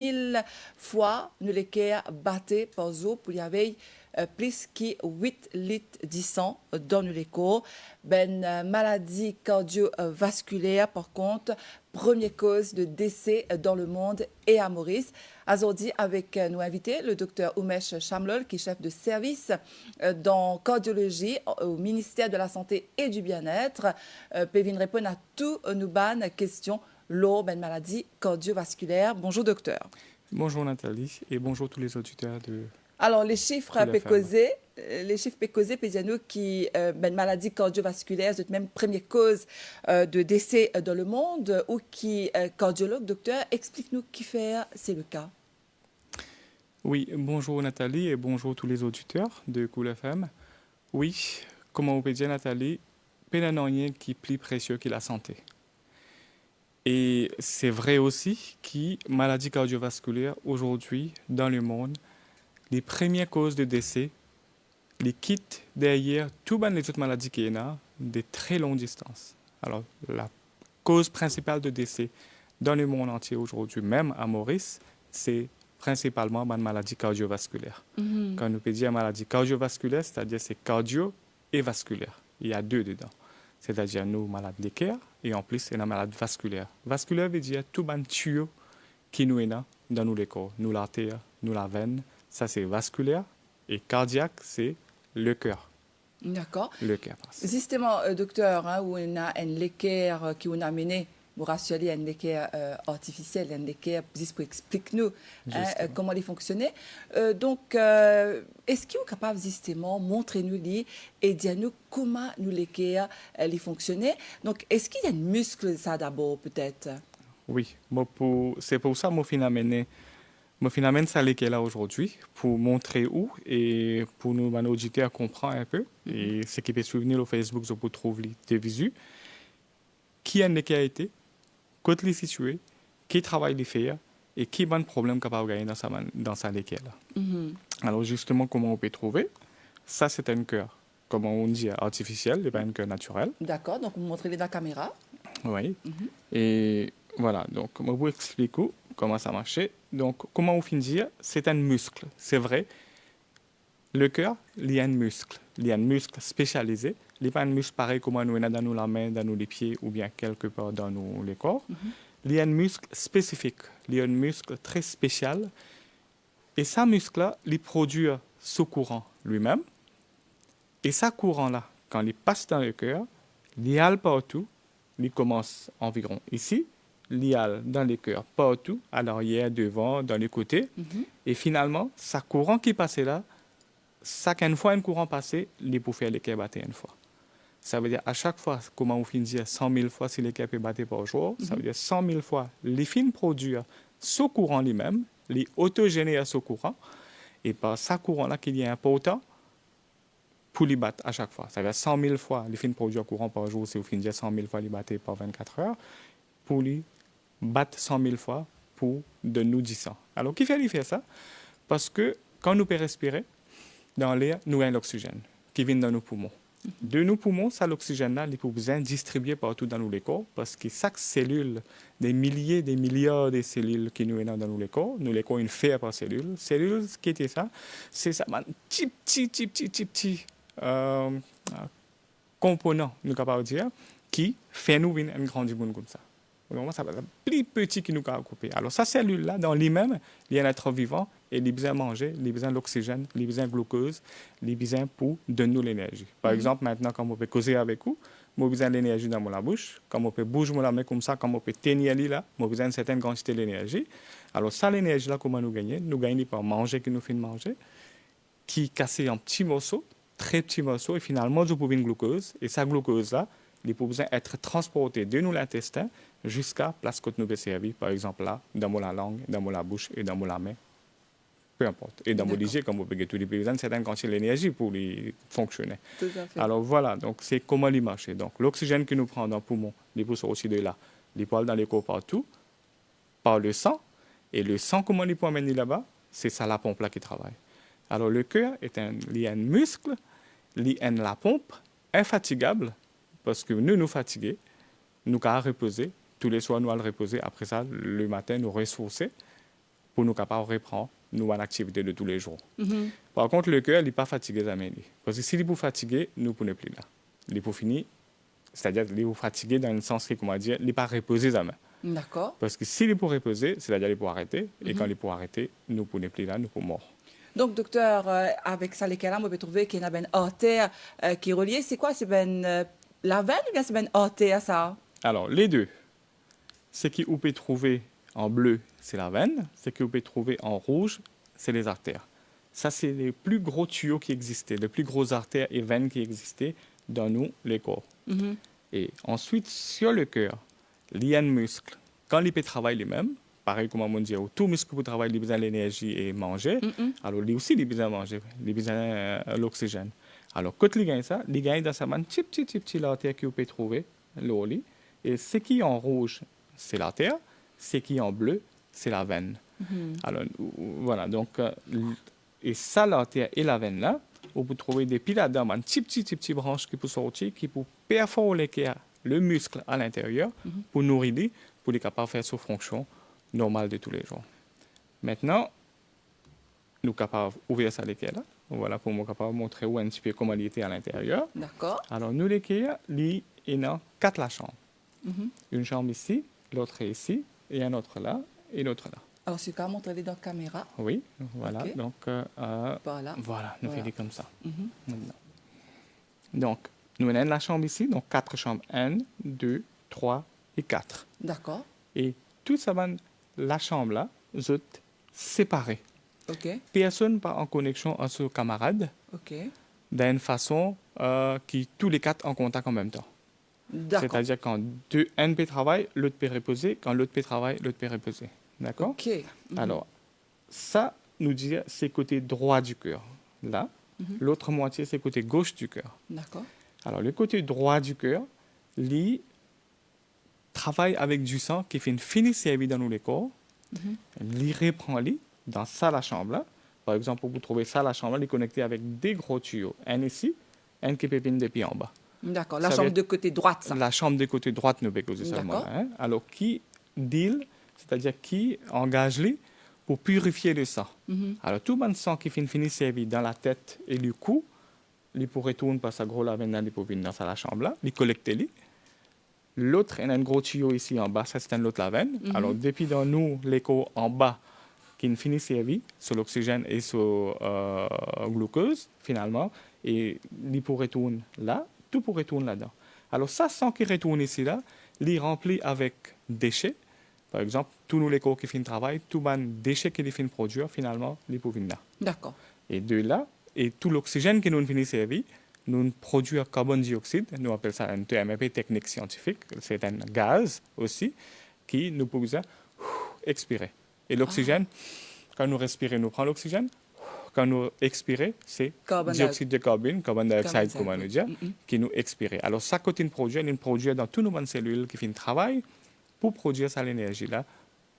1000 fois nous les cœurs battent par jour pour y avoir plus que 8 litres de sang dans les corps. Ben maladie cardiovasculaire par contre, première cause de décès dans le monde et à Maurice. Aujourd'hui avec nos invités, le docteur Umesh Shamlol qui est chef de service dans cardiologie au ministère de la Santé et du Bien-être. Peut répondre à toutes nos bonnes questions lors d'une maladie cardiovasculaire. Bonjour docteur. Bonjour Nathalie et bonjour tous les auditeurs de Alors les chiffres Cool FM. pécausés pédiano qui une maladie cardiovasculaire, c'est même première cause de décès dans le monde ou qui cardiologue docteur explique-nous qui fait c'est le cas. Oui, bonjour Nathalie et bonjour tous les auditeurs de Cool FM. Oui, comme on peut dire Nathalie, pas rien qui est plus précieux que la santé. Et c'est vrai aussi que maladie cardiovasculaire aujourd'hui dans le monde, les premières causes de décès, les quittent derrière toutes les autres maladies qui sont de très longues distances. Alors la cause principale de décès dans le monde entier aujourd'hui, même à Maurice, c'est principalement une maladie cardiovasculaire. Quand on peut dire maladie cardiovasculaire, c'est-à-dire c'est cardio et vasculaire. Il y a deux dedans. C'est-à-dire nous, malades de cœur, et en plus, c'est la maladie vasculaire. Vasculaire veut dire tout le tuyau qui nous est dans nous les corps. Nous l'artère, nous la veine, ça c'est vasculaire. Et cardiaque, c'est le cœur. D'accord. Le cœur. Justement, docteur, où on a un équerre qui on a mené, vous rassurez, un équerre artificiel, un équerre, juste pour expliquer-nous comment il fonctionnait. Donc, est-ce qu'il est capable justement montrer-nous et dire-nous comment nous l'équerre il fonctionnait? Donc, est-ce qu'il y a un muscle ça d'abord peut-être? Oui, c'est pour ça que je finis ça l'équerre là aujourd'hui, pour montrer où et pour nous, nos auditeurs, comprendre un peu. Et ce qui peut suivre au Facebook, je peux trouver des visus. Qui a été, côté les situé, qui travaille les faire et qui a un problème capable de gagner dans sa équerre là. Alors justement, comment on peut trouver? Ça, c'est un cœur, comme on dit, artificiel, et pas un cœur naturel. D'accord, donc vous montrez-les dans la caméra. Oui. Et voilà, donc je vous explique comment ça marchait. Donc, comment on finit dire, c'est un muscle, c'est vrai. Le cœur, il y a un muscle. Il y a un muscle spécialisé. Il n'est pas un muscle pareil comme nous avons dans nos la main, dans nos les pieds ou bien quelque part dans nos les corps. Il y a un muscle spécifique. Il y a un muscle très spécial. Et ce muscle-là, il produit ce courant lui-même. Et ce courant-là, quand il passe dans le cœur, il y a partout. Il commence environ ici. Il y a dans le cœur partout, à l'arrière, devant, dans les côtés. Et finalement, ce courant qui passe là, chaque fois un courant passé, il peut faire les cœurs battre une fois. Ça veut dire à chaque fois, comment on finit dire 100 000 fois si les cœurs peuvent battre par jour, ça veut dire 100 000 fois les fins produire ce courant lui-même, les autogénérer ce courant, et par ce courant-là qu'il est important pour les battre à chaque fois. Ça veut dire 100 000 fois les fins produire courant par jour, si vous finissez dire 100 000 fois les battre par 24 heures, pour les battre 100 000 fois pour de nous 10 ans. Alors, qui fait ça? Parce que quand nous pouvons respirer, dans l'air, nous avons l'oxygène qui vient dans nos poumons. De nos poumons, ça, l'oxygène-là, il peut bien distribuer partout dans nos corps parce que chaque cellule, des milliers, des milliards de cellules qui nous sont dans nos corps, une fer par cellule. Cellule, ce qui était ça, c'est ça, un petit component, nous capable de dire, qui fait nous une grande monde comme ça. Donc, ça va être plus petit que nous avons coupé. Alors, cette cellule-là, dans lui-même, il y a un être vivant et il a besoin de manger, il a besoin d'oxygène, il a besoin de glucose, il a besoin pour donner nous l'énergie. Par exemple, maintenant, quand on peut causer avec vous, j'ai besoin de l'énergie dans ma bouche. Quand on peut bouger la main comme ça, quand on peut tenir là, j'ai besoin d'une certaine quantité d'énergie. Alors, ça, l'énergie-là, comment nous gagnons? Nous gagnons par manger, que nous faisons manger, qui casse en petits morceaux, très petits morceaux, et finalement, nous pouvons une glucose. Et cette glucose-là, il peut besoin être transporté de nous l'intestin jusqu'à place que nous peut servir, par exemple là, dans la langue, dans la bouche et dans la main. Peu importe. Et dans mon digé, comme vous pouvez tout besoin de certaines quantités d'énergie pour les fonctionner. Tout à fait. Alors voilà, donc c'est comment il marche. Donc l'oxygène que nous prenons dans le poumon, il peut sortir de là. Il peut aller dans les corps partout, par le sang. Et le sang, comment il peut amener là-bas? C'est ça la pompe là qui travaille. Alors le cœur est un muscle, la pompe, infatigable, parce que nous fatigués, nous allons reposer. Tous les soirs, nous allons reposer. Après ça, le matin, nous ressourcer pour nous capables de reprendre nos activités de tous les jours. Par contre, le cœur, il n'est pas fatigué jamais. Parce que s'il est fatigué, nous ne pouvons plus là. Il est pour finir, c'est-à-dire qu'il est fatigué dans le sens que, comment dire, il n'est pas reposé jamais. D'accord. Parce que s'il est pour reposer, c'est-à-dire qu'il est pour arrêter. Et quand il est pour arrêter, nous ne pouvons plus là, nous pouvons mort. Donc, docteur, avec ça, lesquels on peut trouver qu'il y a une artère qui est reliée. C'est quoi? C'est la veine ou bien c'est une artère, ça? Alors, les deux. Ce qu'on peut trouver en bleu, c'est la veine. Ce qu'on peut trouver en rouge, c'est les artères. Ça, c'est les plus gros tuyaux qui existaient, les plus grosses artères et veines qui existaient dans nous, les corps. Et ensuite, sur le cœur, il y a un muscle. Quand il peut travailler lui-même, pareil comme on dit, tout muscle pour travailler, il a besoin de l'énergie et manger. Alors, lui aussi, il a besoin de manger, il a besoin de l'oxygène. Alors, quand il gagne ça, il gagne dans sa main petit l'artère qu'on peut trouver, l'eau. Et ce qui est en rouge, c'est l'artère. Ce qui est en bleu, c'est la veine. Alors, voilà, donc, et ça, l'artère et la veine là, on peut trouver des piles dans une petite branche qui peut sortir, qui peut perforer le muscle à l'intérieur pour nourrir, pour être capable de faire sa fonction normale de tous les jours. Maintenant, nous sommes capables d'ouvrir ça l'équerre là. Voilà, pour nous capable de montrer où un petit peu comment il était à l'intérieur. D'accord. Alors, nous, l'équerre, il y a 4 la chambre. Une chambre ici, l'autre est ici, et un autre là, et l'autre là. Alors, c'est quand montrer dans la caméra. Oui, voilà. Ok. Donc, Voilà. nous Voilà. faisons comme ça. Maintenant. Donc, nous avons la chambre ici, donc 4 chambres. 1, 2, 3 et 4. D'accord. Et toute ça, la chambre là, sont séparées. OK. Personne pas en connexion à ses camarades OK. d'une façon qui tous les 4 en contact en même temps. D'accord. C'est-à-dire quand un peut travailler, l'autre peut reposer. Quand l'autre peut travailler, l'autre peut reposer. D'accord? OK. Alors, ça nous dit c'est côté droit du cœur. Là, l'autre moitié, c'est côté gauche du cœur. D'accord. Alors, le côté droit du cœur, lui, travaille avec du sang qui fait une finie servie dans nous les corps. Lui reprend lui dans ça la chambre là. Par exemple, vous trouvez ça la chambre là, il est connecté avec des gros tuyaux. Un ici, un qui pépine depuis en bas. D'accord. La Ça chambre va être de côté droite, ça. La chambre de côté droite nous causer seulement. D'accord. Là, hein. Alors, qui deal, c'est-à-dire qui engage lui pour purifier le sang. Alors, tout le sang qui finit servi dans la tête et le cou, il pourrait tourner par sa gros lavenne là, il peut venir dans la chambre là, il collecte lui. L'autre, il y a un gros tuyau ici en bas, ça c'est un autre lavenne. Alors, depuis dans nous, l'écho en bas, qui finit servi sur l'oxygène et sur glucose, finalement, et il pourrait tourner là, tout pourrait tourner là-dedans. Alors, ça, sans qu'il retourne ici là, il remplit avec déchets. Par exemple, tous nos lécos qui font le travail, tous les déchets qu'ils finissent produire, finalement, ils peuvent venir là. D'accord. Et de là, et tout l'oxygène que nous finissons servir, nous produisons carbone dioxyde, nous appelons ça un terme un peu technique scientifique, c'est un gaz aussi, qui nous peut expirer. Et l'oxygène, quand nous respirons, nous prenons l'oxygène. Quand nous expirons, c'est dioxyde de carbone, carbone dioxyde, comme on nous dit, qui nous expire. Alors, ça, quand il produit dans toutes nos cellules qui font le travail pour produire ça l'énergie là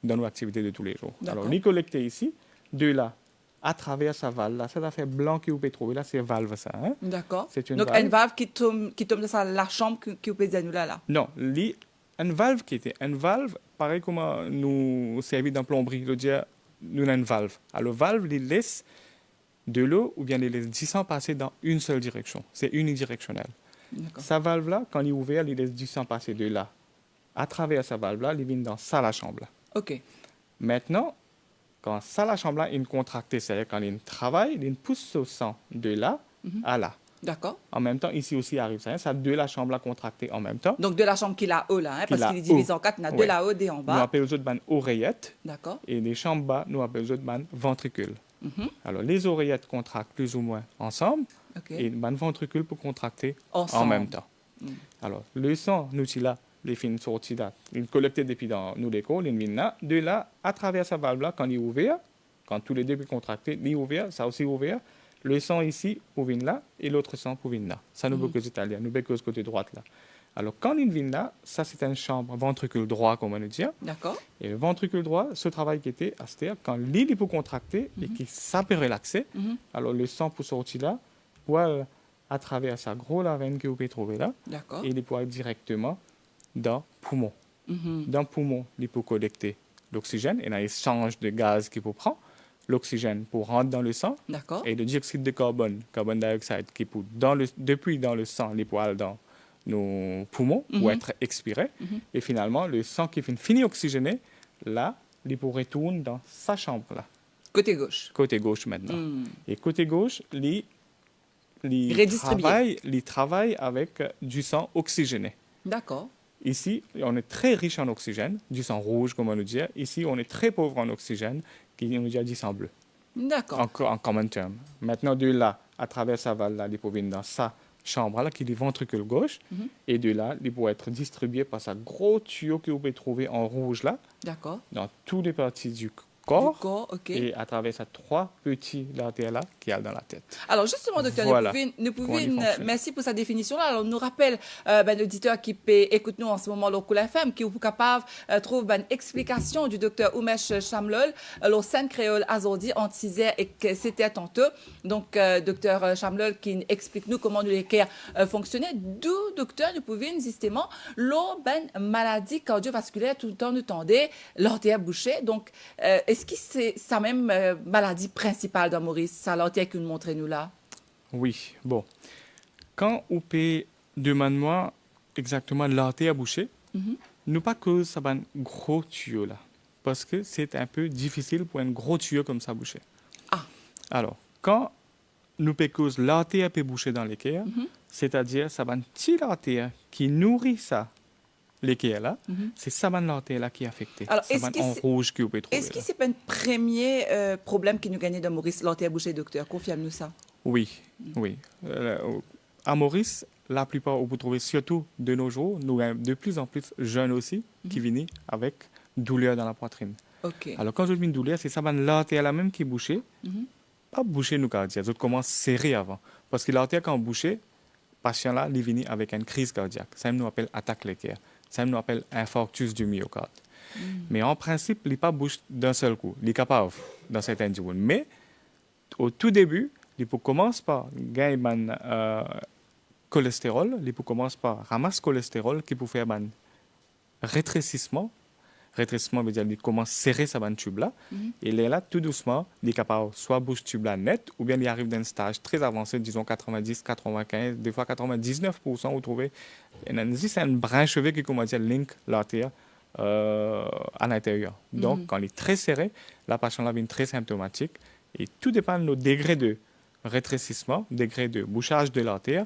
dans nos activités de tous les jours. Alors, il est collecté ici, de là, à travers sa valve là, cette affaire blanc que vous pouvez trouver là, c'est valve ça. Hein? D'accord. C'est une Donc, valve. une valve qui tombe dans la chambre qui vous peut dire nous là. Non, une valve qui était une valve, pareil comme nous servit dans plomberie, le dire, nous avons une valve. Alors, valve, il laisse de l'eau ou bien il laisse du sang passer dans une seule direction. C'est unidirectionnel. Sa valve-là, quand il est ouvert, il laisse du sang passer de là. À travers sa valve-là, il vient dans ça la chambre. OK. Maintenant, quand ça la chambre-là, il contracte, c'est-à-dire quand il travaille, il pousse ce sang de là à là. D'accord. En même temps, ici aussi arrive ça. Ça de la chambre-là contractée en même temps. Donc, de la chambre qu'il a haut là, hein, parce qu'il est divisé en 4, il y en a deux là-haut, des en Nous bas. appelons les autres oreillettes. D'accord. Et les chambres bas, nous appelons les autres ventricules. Alors, les oreillettes contractent plus ou moins ensemble. OK. Et le ventricule peut contracter Ensemble. en même temps. Alors, le sang, nous, là, les fins sorties là, il est collecté depuis dans nous les corps, il vient là. De là, à travers sa valve-là, quand il est ouvert, quand tous les deux peuvent contracter, il est ouvert, ça aussi ouvert. Le sang ici, pour venir là, et l'autre sang pour venir là. Ça, nous veut que les Italiens, nous veut que côté droit là. Alors, quand il vient là, ça, c'est une chambre ventricule droit, comme on dit. D'accord. Et le ventricule droit, ce travail qui était, c'est-à-dire quand l'île peut contracter et qui ça peut relaxer, alors le sang peut sortir là, pour à travers sa grosse veine que vous pouvez trouver là, D'accord. et il peut aller directement dans le poumon. Dans le poumon, il peut collecter l'oxygène et un échange de gaz qu'il faut prendre. L'oxygène pour rentrer dans le sang D'accord. et le dioxyde de carbone dioxyde qui pour depuis dans le sang, les poils dans nos poumons pour être expiré. Et finalement, le sang qui finit oxygéné, là, il retourne dans sa chambre là. Côté gauche. Côté gauche maintenant. Et côté gauche, il travaille avec du sang oxygéné. D'accord. Ici, on est très riche en oxygène, du sang rouge, comme on nous dit. Ici, on est très pauvre en oxygène, qui nous dit du sang bleu. D'accord. En common term. Maintenant, de là, à travers sa valve, là, il peut venir dans sa chambre, là, qui est le ventricule gauche. Et de là, il peut être distribué par sa gros tuyau que vous pouvez trouver en rouge, là, D'accord. dans toutes les parties du corps. Du corps, OK. Et à travers ces 3 petits artères là qu'il y a dans la tête. Alors justement, docteur, Voilà. merci pour sa définition là. Alors nous rappelle l'auditeur qui écoute nous en ce moment le Cool FM qui est capable trouve une explication du docteur Umesh Shamlol le scène créole azordi en tisère et que c'était tantôt. Donc docteur Shamlol qui explique nous comment nous les care fonctionner. D'où docteur nous pouvons justement l'eau maladie cardiovasculaire tout le temps nous tendait l'artère bouchée. Donc est-ce que c'est sa même maladie principale dans Maurice, ça l'artère que nous montrez nous là? Oui, bon. Quand on peut demander exactement l'artère bouchée, nous pas cause ça un gros tuyau là. Parce que c'est un peu difficile pour un gros tuyau comme ça boucher. Ah. Alors, quand nous peut cause l'artère peut boucher dans l'équerre, c'est-à-dire ça un petit artère qui nourrit ça, l'équerre là, c'est ça l'artère là qui est affecté. Alors, ça en rouge que vous pouvez trouver. Est-ce que c'est pas un premier problème qui nous gagne dans Maurice, l'artère bouchée, docteur? Confirme-nous ça. Oui, oui. À Maurice, la plupart, vous trouvez surtout de nos jours, nous avons de plus en plus jeunes aussi qui viennent avec douleur dans la poitrine. OK. Alors, quand je dis une douleur, c'est ça, l'artère là même qui est bouchée. Pas boucher nous cardiaque, je commence à serrer avant. Parce que l'artère, quand bouchée, le patient là, il vient avec une crise cardiaque. Ça nous appelle attaque l'équerre. Ça nous appelle infarctus du myocarde. Mais en principe, il n'est pas bouche d'un seul coup. Il est capable dans certains zones. Mais au tout début, il peut commencer par gagner cholestérol, il peut commencer par ramasser cholestérol qui peut faire un rétrécissement. Rétrécissement veut dire qu'il commence à serrer sa tube là. Et là, tout doucement, il est capable soit bouche tube là net, ou bien il arrive dans un stage très avancé, disons 90, 95, des fois 99%, vous trouvez. C'est une branche cheveux qui commence à link l'artère à l'intérieur. Donc, quand il est très serré, la patient là devient très symptomatique. Et tout dépend de nos degrés de rétrécissement, degré de bouchage de l'artère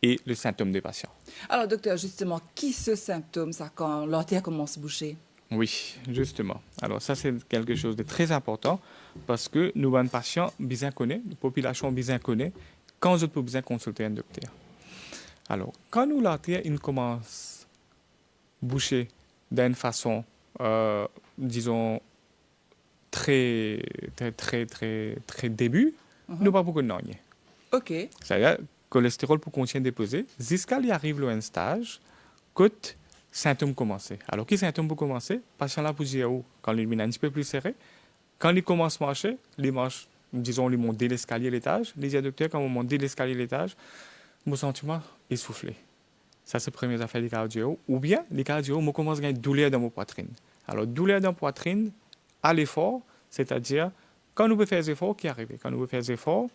et le symptôme des patients. Alors, docteur, justement, qui ce symptôme, ça, quand l'artère commence à boucher? Oui, justement. Alors, ça, c'est quelque chose de très important parce que nous avons un patient bien connu, la population bien connue, quand je peux bien consulter un docteur. Alors, quand nous, l'artère, il commence à boucher d'une façon, disons, très début, nous pas beaucoup de noyés. OK. C'est-à-dire, cholestérol pour contient déposé, jusqu'à il arrive à un stage, quand symptômes commencent. Alors, qui symptômes pour commencer? Patient là pour dire, quand il est un petit peu plus serré, quand il commence à marcher, il marche, disons, il monte l'escalier l'étage, il dit, docteur, quand on monte l'escalier l'étage, mon sentiment essoufflé. Ça, c'est la première affaire du cardio. Ou bien, les cardio, je commence à avoir une douleur dans ma poitrine. Alors, douleur dans la poitrine, à l'effort, c'est-à-dire, quand nous pouvons faire des efforts, qui arrive? Quand nous pouvons faire des efforts,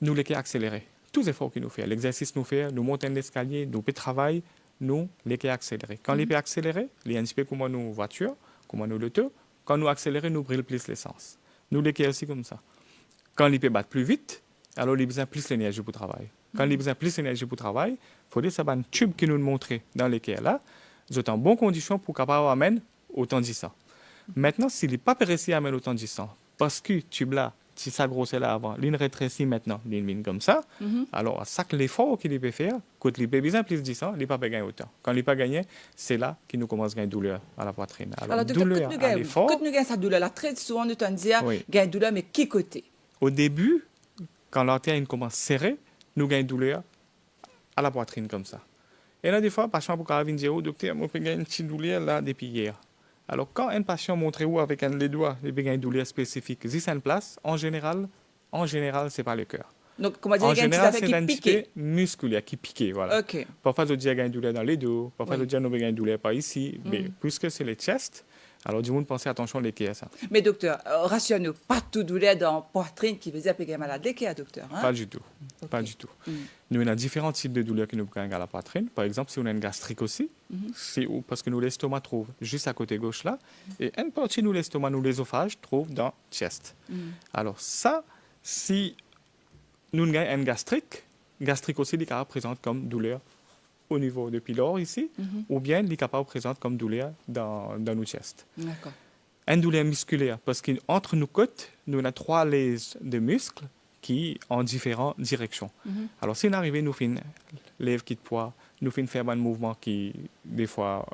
nous les accélérer. Tous les efforts que nous faisons, l'exercice nous fait, nous montons l'escalier, nous pouvons travailler, nous les accélérer. Quand les peut accélérer, il y a un petit peu comme nos voitures, comme nos autos. Quand nous accélérons, nous brûlons plus l'essence. Nous les aussi comme ça. Quand les peut battre plus vite, alors il y a besoin plus d'énergie pour travailler. Quand il y a besoin plus d'énergie pour travailler, il faut dire que c'est un tube qui nous montre dans lesquels là, vous êtes en bonne condition pour capable amener autant de ça. Maintenant, s'il n'est pas réussi à amener autant de ça, parce que tube là, si ça grossit là avant, l'une rétrécit maintenant, l'une vient comme ça, alors à chaque l'effort qu'il peut faire, quand il peut besoin plus de ça, il ne peut pas gagner autant. Quand il ne peut pas gagner, c'est là qu'il nous commence à gagner douleur à la poitrine. Alors douleur à l'effort. Quand nous gagnons cette douleur, là, très souvent, nous t'en disons, gagne douleur, mais qui côté? Au début, quand l'artère commence à serrer, nous gagnons douleur à la poitrine comme ça. Et là, des fois, le patient peut venir dire, docteur, moi, je peux gagner une petite douleur là depuis hier. Alors, quand un patient montre où avec les doigts, il peut gagner une douleur spécifique, si c'est une place, en général, ce n'est pas le cœur. Donc, comment dire, en général, c'est un petit peu musculaire qui pique, voilà. Okay. Parfois, je dis qu'il y a une douleur dans les dos, parfois, je dis qu'il y a une douleur par ici, mais puisque c'est le chest, Alors, du monde pensez attention les à ça. Mais docteur, rassure-nous, pas tout douleur dans la poitrine qui veut dire que malade les docteur. Hein? Pas du tout. Ok. Pas du tout. Nous, on a différents types de douleurs qui nous prennent à la poitrine. Par exemple, si on a une gastrique aussi, c'est où? Parce que nous, l'estomac trouve juste à côté gauche là. Et une partie, nous, l'estomac, nous, l'ésophage, trouve dans le chest. Alors, ça, si nous avons une gastrique aussi, il est présente comme douleur au niveau de pylore ici, ou bien il est présente comme douleur dans nos chest. D'accord. Une douleur musculaire, parce qu'entre nos côtes, nous avons 3 layers de muscles qui en différentes directions. Alors, si on arrive, nous faisons lèvres qui de poids, nous faisons faire un mouvement qui, des fois,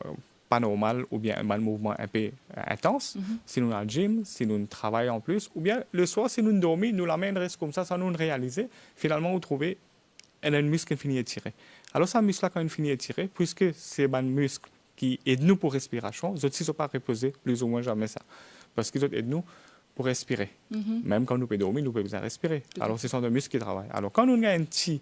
pas normal, ou bien un mouvement un peu intense, si nous dans le gym, si nous travaillons en plus, ou bien le soir, si nous dormons, nous l'amène reste comme ça, sans nous réaliser, finalement, vous trouvez un muscle qui finit étiré. Alors, ça muscle quand il finit étiré, puisque c'est un muscle qui aide nous pour respiration, les autres ne sont pas reposés plus ou moins jamais ça. Parce qu'ils aident nous pour respirer. Même quand nous pouvons dormir, nous pouvons besoin respirer. Alors, ce sont des muscles qui travaillent. Alors, quand nous avons un petit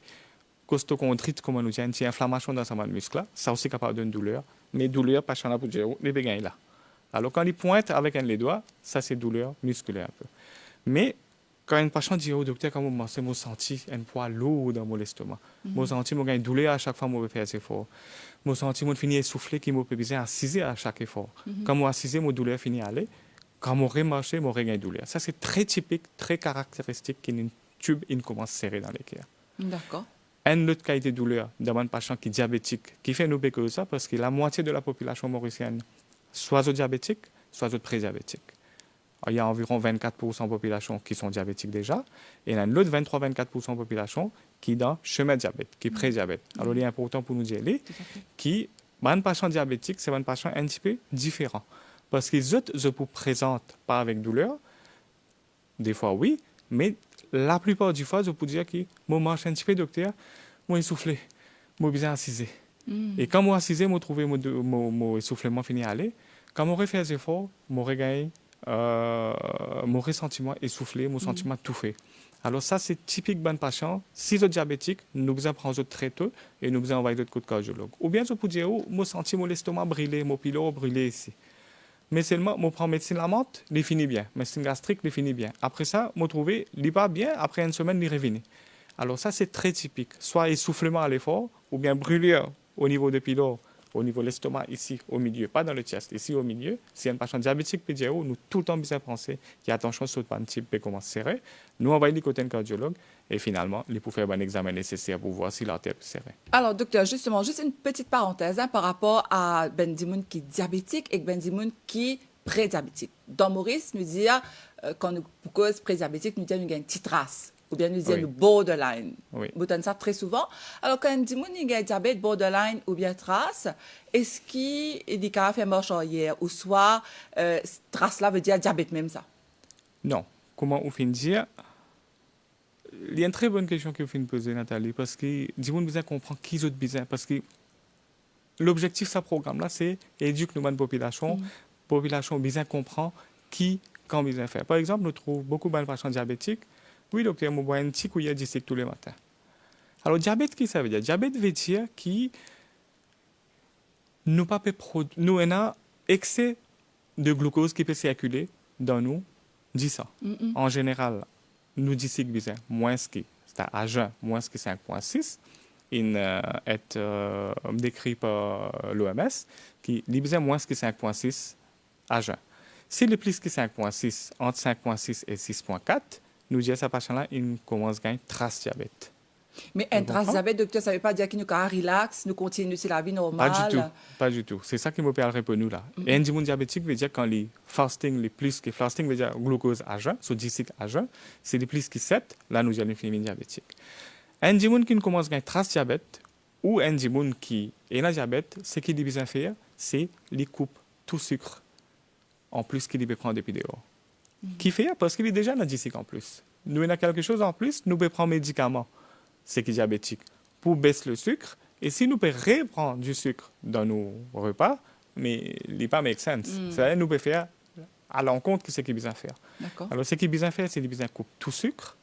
costochondrite, comme on nous dit, une petite inflammation dans ce muscle-là, ça aussi capable d'une douleur. Mais douleur, pas chez pour dire, les béguins là. Alors, quand ils pointent avec les doigts, ça, c'est douleur musculaire un peu. Mais, quand une patient dit au docteur, comment je me sens un poids lourd dans mon estomac, je me sens une douleur à chaque fois que je fais des efforts. Je me sens que finir essoufflé, qui me peut besoin assiser à chaque effort. Quand je assiser, mon douleur finit à aller. Quand je remarche, je regagne douleur. Ça, c'est très typique, très caractéristique qu'une tube commence à serrer dans les cœurs. D'accord. Une autre qualité de douleur dans un patient qui est diabétique, qui fait nous que ça, parce que la moitié de la population mauricienne, soit diabétique, soit pré-diabétique. Il y a environ 24% de la population qui sont diabétiques déjà, et il y a l'autre 23-24% de la population qui est dans chemin diabète, qui est pré-diabète. Alors, il est important pour nous dire que un patient diabétique, c'est un patient un petit peu différent. Parce que les autres se présentent pas avec douleur, des fois oui, mais la plupart du temps, je peux dire que je mange un petit peu, docteur, je suis essoufflé, je suis bien assisé. Et quand je suis assisé, je trouve mon essoufflement fini à aller. Quand je refais des efforts, je regagne mon ressentiment essoufflé, mon sentiment tout fait. Alors ça, c'est typique d'un patient. Si vous êtes diabétique, nous vous prendre très tôt et nous vous envoyer d'autres coups de cardiologue. Ou bien, je peux dire, je sens mon estomac brûlé, mon pylore brûlé ici. Mais seulement, je prends médecine la menthe, il finit bien. Médecine gastrique, il finit bien. Après ça, je trouve, il va bien, après une semaine, il revient. Alors ça, c'est très typique. Soit essoufflement à l'effort, ou bien brûlure au niveau de pylore, au niveau de l'estomac, ici, au milieu, pas dans le chest, ici au milieu. Si un patient diabétique PDO, nous tout le temps besoin penser qu'il y a attention sur le type peut commencer serré. Nous envoyons les côtés cardiologue et finalement, il peut faire un examen nécessaire pour voir si l'artère est serrée. Alors, docteur, justement, juste une petite parenthèse par rapport à Ben Dimoun qui est diabétique et Ben Dimoun qui est pré-diabétique. Dans Maurice, nous dit, quand nous cause pré-diabétique, nous disons qu'il y a une petite trace. Ou bien nous disons le borderline. Oui. Vous donnez ça très souvent. Alors, quand on dit qu'il y a un diabète borderline ou bien trace, est-ce qu'il y a fait marche arrière ou soit trace là veut dire diabète même ça? Non. Comment on finit dire? Il y a une très bonne question que vous finissez de poser, Nathalie, parce que dis-moi besoin comprendre qui est besoin. Parce que l'objectif de ce programme-là, c'est éduquer nos populations. Population besoin comprendre qui, quand besoin faire. Par exemple, nous trouvons beaucoup de patients diabétiques. Oui, docteur, je bois un petit cuillère de sucre tous les matins. Alors, diabète, qu'est-ce que ça veut dire? Diabète veut dire que nous avons un excès de glucose qui peut circuler dans nous, dit ça. En général, nous disons que moins que, c'est à jeun, moins que 5,6. Il est décrit par l'OMS, qui dit moins que 5,6 à jeun. S'il est plus que 5,6, entre 5,6 et 6,4, nous disons à ce patient-là, il commence à gagner trace diabète. Mais un trace diabète, docteur, ça ne veut pas dire qu'il nous relaxe, nous continuons sur la vie normale. Pas du tout, pas du tout. C'est ça qui me parlerait pour nous là. Et un diabétique veut dire quand les fasting, les plus que fasting veut dire glucose à jeun, so 10 à jeun, c'est les plus que 7, là nous avons une diabétique. Un qui commence à gagner trace diabète ou un qui est dans diabète, ce qu'il a besoin de faire, c'est les coupe tout sucre en plus qu'il peut prendre depuis dehors. Qui fait parce qu'il est déjà dans 10 en plus. Nous avons quelque chose en plus, nous pouvons prendre médicaments, c'est qui est diabétique, pour baisser le sucre. Et si nous pouvons reprendre du sucre dans nos repas, mais il n'est pas make sense. C'est-à-dire nous pouvons faire à l'encontre de ce qu'il a besoin de faire. Alors, ce qu'il a besoin de faire, c'est qu'il a besoin de couper tout sucre.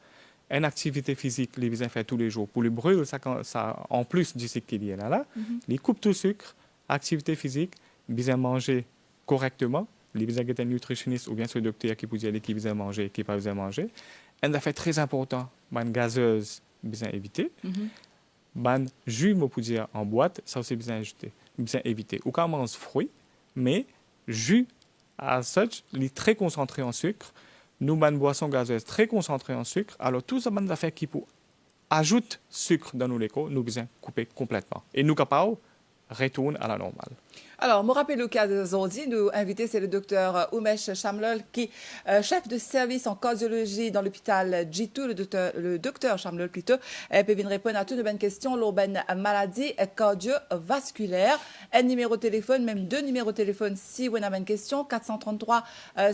Une activité physique, il a besoin de faire tous les jours. Pour le brûler, ça, en plus du sucre qu'il y a là, il coupe tout sucre, activité physique, il a besoin de manger correctement, les besoins un nutritionniste ou bien ce docteur qui peut dire qui besoin manger, qui pas besoin manger. Un affaire très important, ban gazeuse besoin éviter. Ban jus moi pour dire en boîte, ça aussi besoin éviter. Ou quand on mange fruits, mais jus à such, il est très concentré en sucre. Nous ban boissons gazeuses très concentrées en sucre. Alors tout ça ban affaire qui peut ajouter sucre dans nos léco, nous besoin couper complètement. Et nous capables retourne à la normale. Alors, me rappelle le cas d'aujourd'hui, nous invité, c'est le docteur Umesh Shamlol, qui est chef de service en cardiologie dans l'hôpital G2, le docteur Shamlol plutôt, peut venir répondre à toutes les bonnes questions, l'urbaine maladie cardiovasculaire. Un numéro de téléphone, même 2 numéros de téléphone si vous avez une question, 433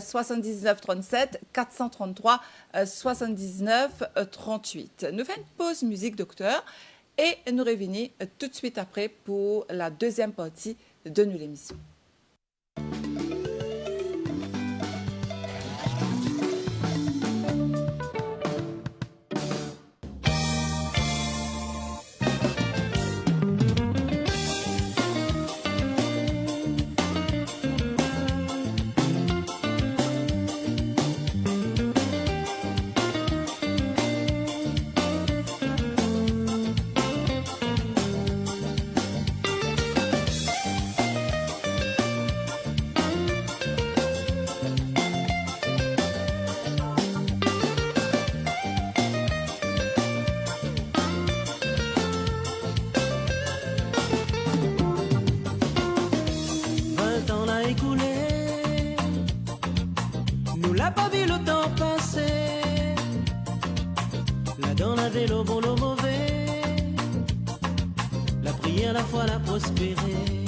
79 37, 433 79 38. Nous faisons une pause musique, docteur, et nous revenons tout de suite après pour la deuxième partie de nous l'émission. Le bon, le mauvais, la prière, la foi, la prospérée.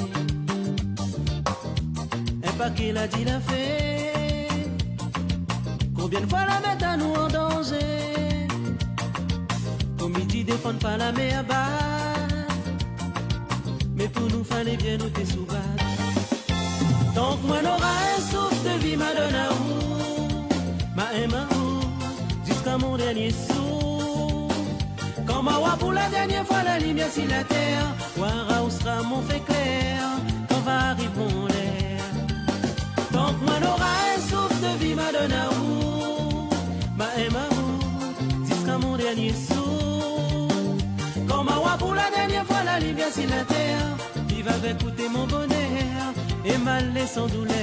Un paquet l'a dit, l'a fait. Combien de fois la mettre à nous en danger? Comme il dit, défendre pas la mer à bas. Mais pour nous, fallait bien nous dessoubattre. Donc, moi, n'aura un souffle de vie, m'a donné à vous, m'a aimé à vous, jusqu'à mon dernier souffle. Quand ma voix pour la dernière fois la lumière sur la terre, Wara où sera mon fait clair, quand va arriver mon l'air. Donc moi n'aura un souffle de vie, m'a donné à vous, m'a aimé à vous, jusqu'à mon dernier souffle. Quand ma voix pour la dernière fois la lumière sur la terre, il va écouter mon bonheur et mal sans douleur.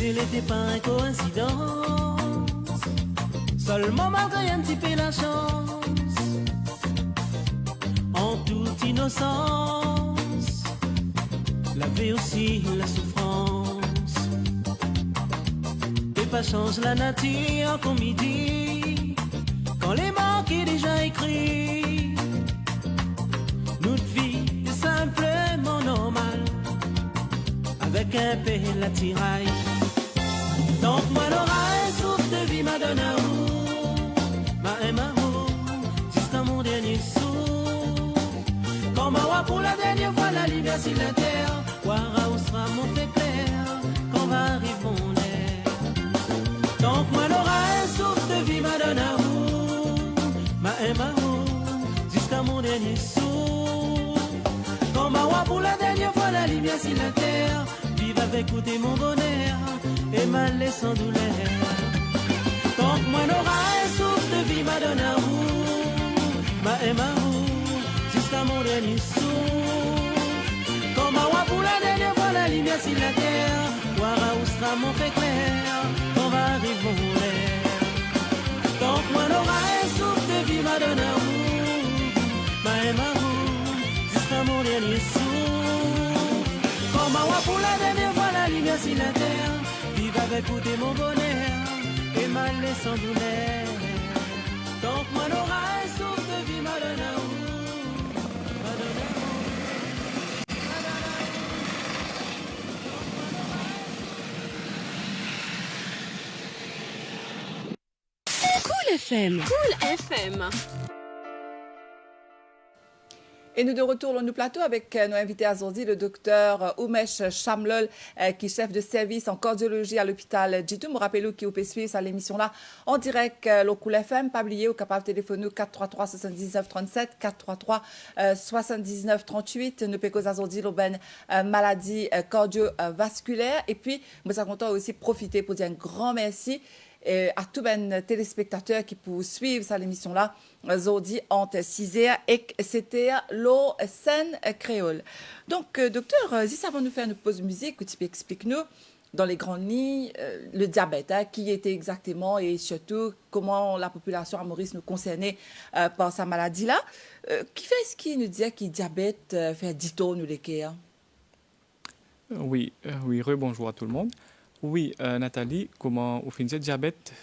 N'était pas une coïncidence, seulement malgré un petit peu la chance, en toute innocence, la vie aussi la souffrance, et pas change la nature comme il dit, quand les mots qui déjà écrits, notre vie est simplement normale, avec un peu la tiraille. Donc moi l'aura un souffle de vie m'a donné à vous, m'a aimé à vous, jusqu'à mon dernier souffle. Quand ma voix pour la dernière fois la lumière sur la terre, Wara où sera mon fait clair, quand va arriver mon air. Donc moi l'aura un souffle de vie m'a donné à vous, m'a aimé à vous, jusqu'à mon dernier souffle. Quand ma voix pour la dernière fois la lumière sur la terre, vive avec écouter mon bonheur et mal sans douleur. Donc moi n'aura un souffle de vie m'a donné à vous, m'a aimé à vous, jusqu'à mon dernier souffle. Comme ma voix pour la dernière fois la lumière sur la terre, Wara où sera mon fait clair, quand va arriver mon l'air. Donc moi n'aura un souffle de vie m'a donné à vous, m'a aimé à vous, jusqu'à mon dernier souffle. Comme ma voix pour la dernière fois la lumière sur la terre, vive avec écouter mon bonheur et mal sans douleur. Donc moi n'aura un souffle de vie m'a donné à vous, m'a donné à vous. FM. Cool FM. Et nous de retour dans nos plateaux avec nos invités aujourd'hui, le docteur Oumesh Chamlol, qui est chef de service en cardiologie à l'hôpital Djidou. Je rappelle qui peut suivre à l'émission là en direct au Cool FM, pas oublier, au capable téléphoner 433 79 37, 433 79 38. Nous pouvons aujourd'hui l'aubaine maladie cardiovasculaire. Et puis, nous sommes contents aussi profiter pour dire un grand merci à tous les téléspectateurs qui peuvent suivre cette émission-là, aujourd'hui entre 6h et c'était l'eau scène créole. Donc, docteur, si ça va nous faire une pause musique, tu peux expliquer-nous dans les grandes lignes le diabète, qui était exactement et surtout comment la population à Maurice nous concernait par sa maladie-là. Qui fait ce qui nous dit que le diabète fait 10 tonnes ou les cas? Oui, bonjour à tout le monde. Oui, Nathalie, comment au final, le diabète,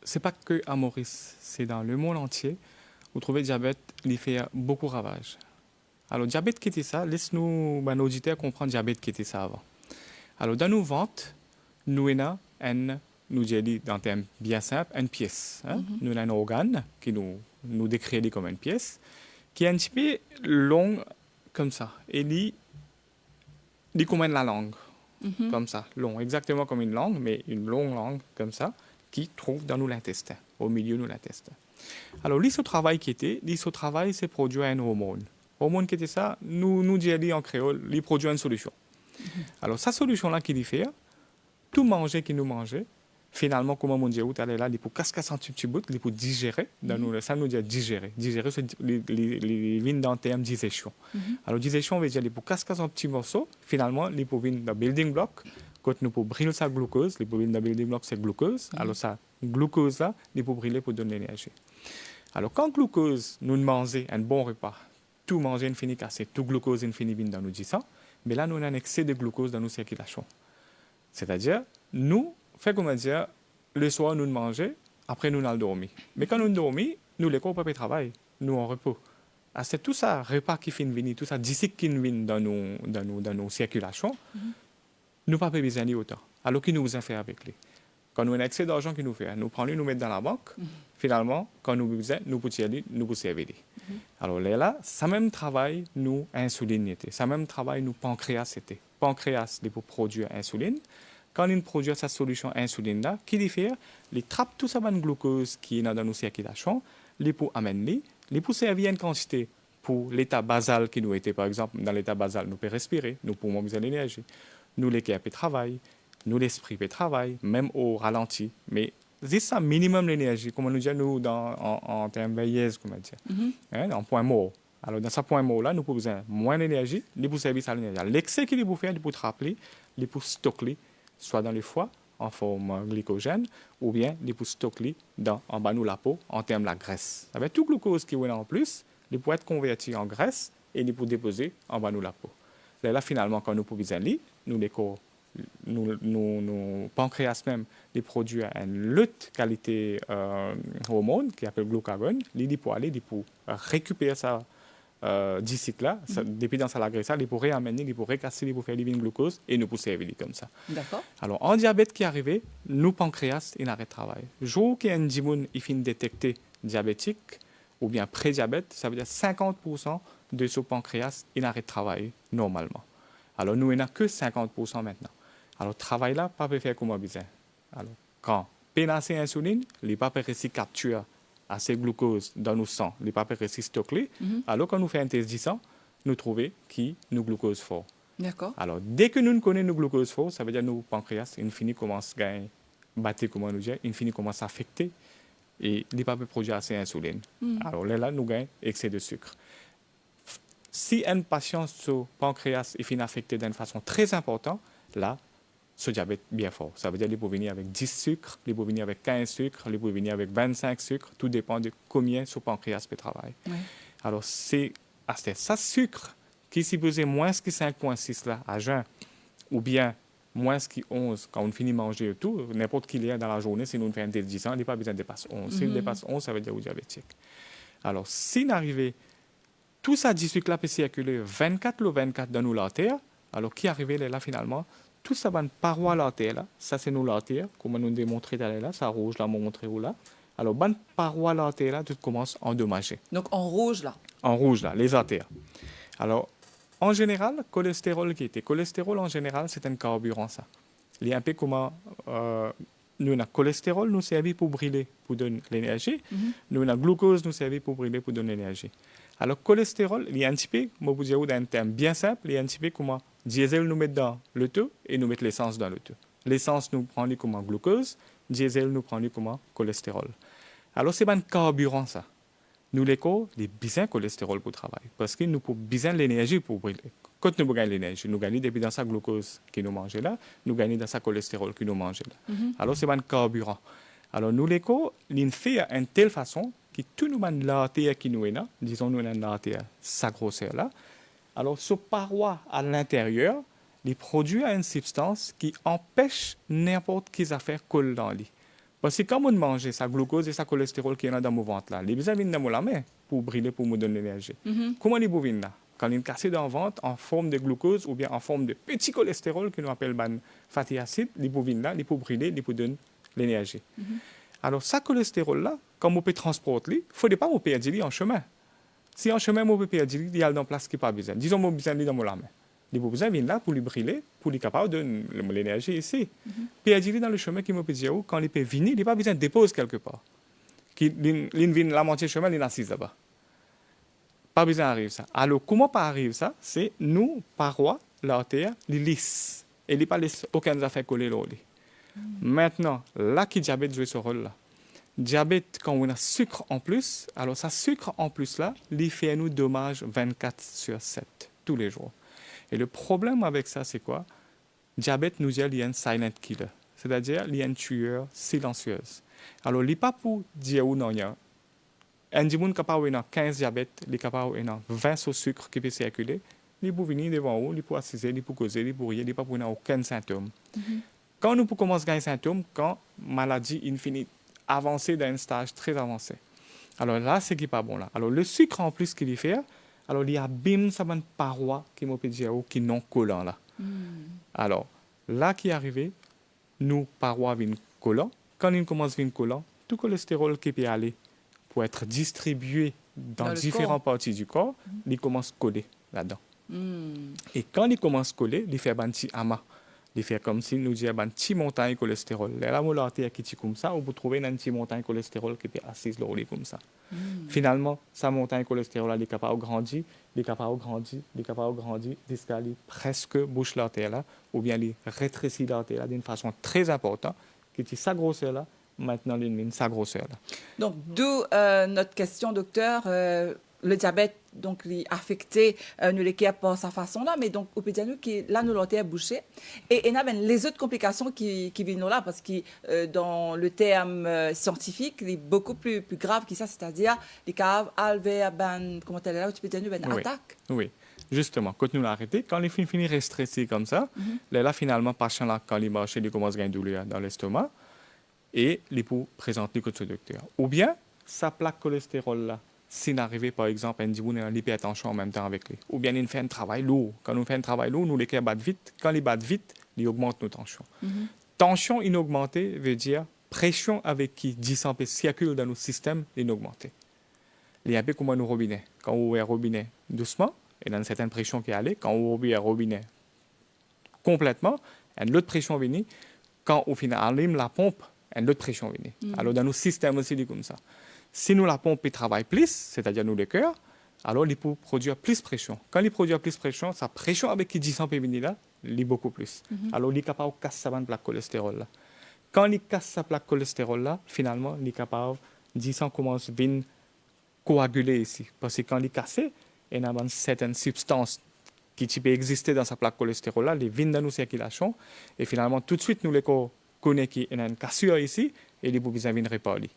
c'est pas que à Maurice, c'est dans le monde entier. Vous trouvez le diabète, il fait beaucoup de ravages. Alors, le diabète qui était ça, laisse-nous, nos auditeurs comprendre le diabète qui était ça avant. Alors, dans nos ventes, nous avons nous disons dans un terme bien simple, une pièce. Nous avons un organe qui nous décrit comme une pièce, qui est un petit peu long comme ça. Et il commande la langue. Comme ça, long, exactement comme une langue, mais une longue langue comme ça, qui trouve dans nous l'intestin, au milieu de l'intestin. Alors, l'isotravail qui était, l'isotravail, c'est produire un hormone. Hormone qui était ça, nous disons en créole, il produit une solution. Alors, cette solution-là qui fait, tout manger qui nous mangeait, finalement, comme on dit, là, il faut casser un petit bout, il faut digérer. Dans nous, ça nous dit digérer. Digérer, c'est les vignes dans le terme digestion. Alors, digestion, on veut dire, il faut casser un petit morceau. Finalement, il faut venir dans le building block. Quand nous pouvons brûler sa glucose, il faut venir dans le building block, c'est glucose. Alors, ça, glucose-là, il faut brûler pour donner l'énergie. Alors, quand glucose, nous mangeons un bon repas, tout manger, il finit cassé, tout glucose, il finit dans nos 10 ans. Mais là, nous avons un excès de glucose dans nos circulations. C'est-à-dire, nous, fait comment dire, le soir, nous mangeons, après, nous allons dormir. Mais quand nous dormons, nous, les corps ne travaillent, nous, en repos. Ah, c'est tout ça, repas qui finit venir, tout ça, disque qui vient dans nos circulations, nous pas besoin de autant. Alors, qui nous fait avec lui? Quand nous avons un excès d'argent qui nous fait, nous prenons, nous mettons dans la banque, finalement, quand nous besoin, nous pouvons y aller, nous pouvons servir. Alors là, ça même travail, nous, insuline était. Ça même travail, nous, pancréas était. Pancréas, il pour produire insuline. Quand il produit cette solution insuline-là, qui lui fait, il trappe tout ça de glucose qui est dans nos circulations, il pour amener, il pour servir une quantité pour l'état basal qui nous était, par exemple, dans l'état basal, nous pouvons respirer, nous pouvons besoin d'énergie. Nous, les cœurs peuvent travailler, nous, l'esprit peut travailler, même au ralenti. Mais c'est ça, minimum l'énergie, comme on nous dit, nous, en termes veilleuse, comment dire, en point mort. Alors, dans ce point mort-là, nous pouvons besoin moins d'énergie, il pour servir à l'énergie. L'excès qu'il faut faire, il pour rappeler, il pour stocker, soit dans le foie, en forme glycogène, ou bien il pour stocker en bas de la peau, en termes de la graisse. Avec tout glucose qui est en plus, il peut être converti en graisse et il peut déposer en bas de la peau. Là, finalement, quand nous pouvons aller, nous, les corps, nous pancréas même, les produits une lutte qualité hormone qui s'appelle glucagon, il pour aller, il pour récupérer ça. D'ici là, depuis dans la graisse, il pourrait amener, il pourrait casser, il pourrait faire du glucose et nous pousser servir comme ça. D'accord. Alors, en diabète qui est arrivé, nous, pancréas, il arrête de travail. Le jour qu'il y a un dimoun, il finit détecté diabétique ou bien pré-diabète, ça veut dire 50% de ce pancréas, il arrête de travailler normalement. Alors, nous, il n'y a que 50% maintenant. Alors, le travail là, pas peut faire comme besoin. Alors, quand pénacer insuline, il pas peut réussir capturer assez glucose dans nos sangs, les pas réussir stocker. Alors, quand nous faisons un test de sang, nous trouvons qui nous glucose fort. D'accord. Alors, dès que nous connaissons nos glucose fort, ça veut dire que nos pancréas, il finit commence à battre, comment nous dire, il finit commence à affecter et il pas produire assez d'insuline. Alors là, nous gagnons excès de sucre. Si un patient sur pancréas est fini affecté d'une façon très importante, là, ce diabète bien fort. Ça veut dire qu'il peut venir avec 10 sucres, il peut venir avec 15 sucres, il peut venir avec 25 sucres. Tout dépend de combien ce pancréas peut travailler. Oui. Alors, c'est ça sucre qui s'y pesait moins que 5,6 là à jeun, ou bien moins que 11 quand on finit de manger et tout, n'importe qui est dans la journée, si nous fait un test 10 ans, il n'y a pas besoin de dépasser 11. S'il dépasse 11, ça veut dire qu'il est diabétique. Alors, s'il arrive, tout ça 10 sucres là peut circuler 24 ou 24 dans nos artères, alors qui arrive là finalement, tout ça va une paroi l'artère là, ça c'est nos artères, comme nous démontré là, ça rouge là, montré ou là, Alors, bonne paroi l'artère là, tout commence à endommager. Donc en rouge, là. En rouge là, les artères. Alors, en général, cholestérol en général, c'est un carburant ça. Il y a un peu comment nous, le cholestérol nous servait pour brûler, pour donner l'énergie. Nous, le glucose nous servait pour brûler, pour donner l'énergie. Alors, cholestérol, il y a un petit peu, moi, vous dire un terme bien simple, il y a un petit peu comment diesel nous met dans le tout et nous met l'essence dans le tout. L'essence nous prend comme glucose, diesel nous prend comme cholestérol. Alors, c'est un carburant ça. Nous, les corps, les besoin de cholestérol pour travailler. Parce que nous avons besoin de l'énergie pour brûler. Quand nous gagnons l'énergie, nous gagnons depuis dans sa glucose qui nous mange là, nous gagnons dans sa cholestérol qui nous mange là. Alors, c'est un carburant. Alors, nous, les corps, nous fait d'une telle façon que tout nous manque l'artère qui nous est là, disons, nous avons l'artère, sa grosseur là. Alors, ce paroi à l'intérieur, il produit une substance qui empêche n'importe quelle affaire colle dans lui. Parce que quand on mange sa glucose et sa cholestérol qui est dans mon ventre, là, les besoins viennent dans la main pour brûler, pour me donner l'énergie. Comment les viennent là? Quand ils sont cassés dans le ventre en forme de glucose ou bien en forme de petit cholestérol que nous appelons fatty acid, les viennent là, ils peuvent brûler, ils peuvent donner l'énergie. Alors, ça cholestérol là, quand on peut transporter, il ne faut pas perdre en chemin. Si en chemin, on peut perdre, il y a dans place qui pas besoin. Disons, on a besoin de dans la main. Les besoins viennent là pour les brûler, pour les capables de donner l'énergie ici. Perdre dans le chemin qui me peut dire, quand les peut venir, il n'y a pas besoin de déposer quelque part. Il vient la moitié du chemin, il est assis là-bas. Pas besoin d'arriver ça. Alors, comment pas arrive ça? C'est nous, parois, l'artère, les lisse. Et il n'y a pas aucun affaire collée là. Maintenant, là qui diabète joue ce rôle-là. Diabète, quand on a sucre en plus, alors ça sucre en plus là, il fait nous dommage 24/7, tous les jours. Et le problème avec ça, c'est quoi? Diabète nous dit qu'il y a un silent killer, c'est-à-dire qu'il y a une tueur silencieuse. Alors, il n'est pas pour dire ou non, il y a un monde capable de 15 diabètes, il est capable de 20 sur sucre qui peut circuler, il peut venir devant vous, il peut assister, il peut causer, il peut rien, il ne peut pas avoir aucun symptôme. Quand nous commençons à avoir des symptômes, quand la maladie infinie avancer dans un stage très avancé. Alors là, c'est qui n'est pas bon là. Alors le sucre en plus qu'il y fait, alors il y a bim, ça va une paroi qui m'a dit qui non collant là. Alors là qui est arrivé, nous parois viennent collants. Quand ils commencent à venir collants, tout cholestérol qui peut aller pour être distribué dans différentes parties du corps, il commence à coller là-dedans. Et quand il commence à coller, il fait un petit amas. Il fait comme si nous disions une petite montagne de cholestérol. Là, on a qui est comme ça, on peut trouver une petite montagne de cholestérol qui est assise là, comme ça. Finalement, sa montagne de cholestérol, elle est capable de grandir, elle est capable de grandir, elle est capable de grandir, jusqu'à aller presque bouche l'artère là, ou bien elle rétrécit l'artère là d'une façon très importante, qui est sa grosseur là, maintenant elle mine sa grosseur là. Donc, d'où notre question, docteur. Le diabète, donc, est affecté, nous les par sa façon-là, mais donc, au pédiatre, qui là, nous l'ont bouché. Et il y a les autres complications qui viennent là, parce que dans le terme scientifique, il est beaucoup plus grave que ça, c'est-à-dire les caves, alvéoles, comment elle est là, tu peux dire, attaque. Oui, justement, quand nous l'arrêtons, quand les filles finissent stressés comme ça, là, finalement, patient là, quand il marche, il commence à avoir une douleur dans l'estomac, et il peut présenter au docteur. Ou bien, sa plaque cholestérol là, si n'arrivait par exemple à une l'hypertension en même temps avec lui. Ou bien il fait un travail lourd. Quand nous faisons un travail lourd, nous les cœurs battent vite. Quand ils battent vite, ils augmentent nos tensions. Tension inaugmentée veut dire pression avec qui 10 circule dans nos systèmes inaugmentée. Il y a un peu comme nos robinets. Quand on ouvre un robinet doucement, et dans une certaine pression qui est allée, quand on ouvre un robinet complètement, une autre pression vient. Quand au final on allume la pompe, une autre pression vient. Alors dans nos systèmes aussi, c'est comme ça. Si nous la pompe travaille plus, c'est-à-dire nous le cœur, alors il peut produire plus de pression. Quand il produit plus de pression, sa pression avec qui 10 ppm là, il est beaucoup plus. Alors il est capable de casser sa plaque cholestérol là. Quand il casse sa plaque cholestérol là, finalement, il est capable, 10 commence à venir coaguler ici. Parce que quand il est cassé, il y a une certaine substance qui peut exister dans sa plaque cholestérol là, les vient dans nos circulations, et finalement, tout de suite, nous les connaissons qu'il y a une cassure ici, et il est besoin de venir réparer.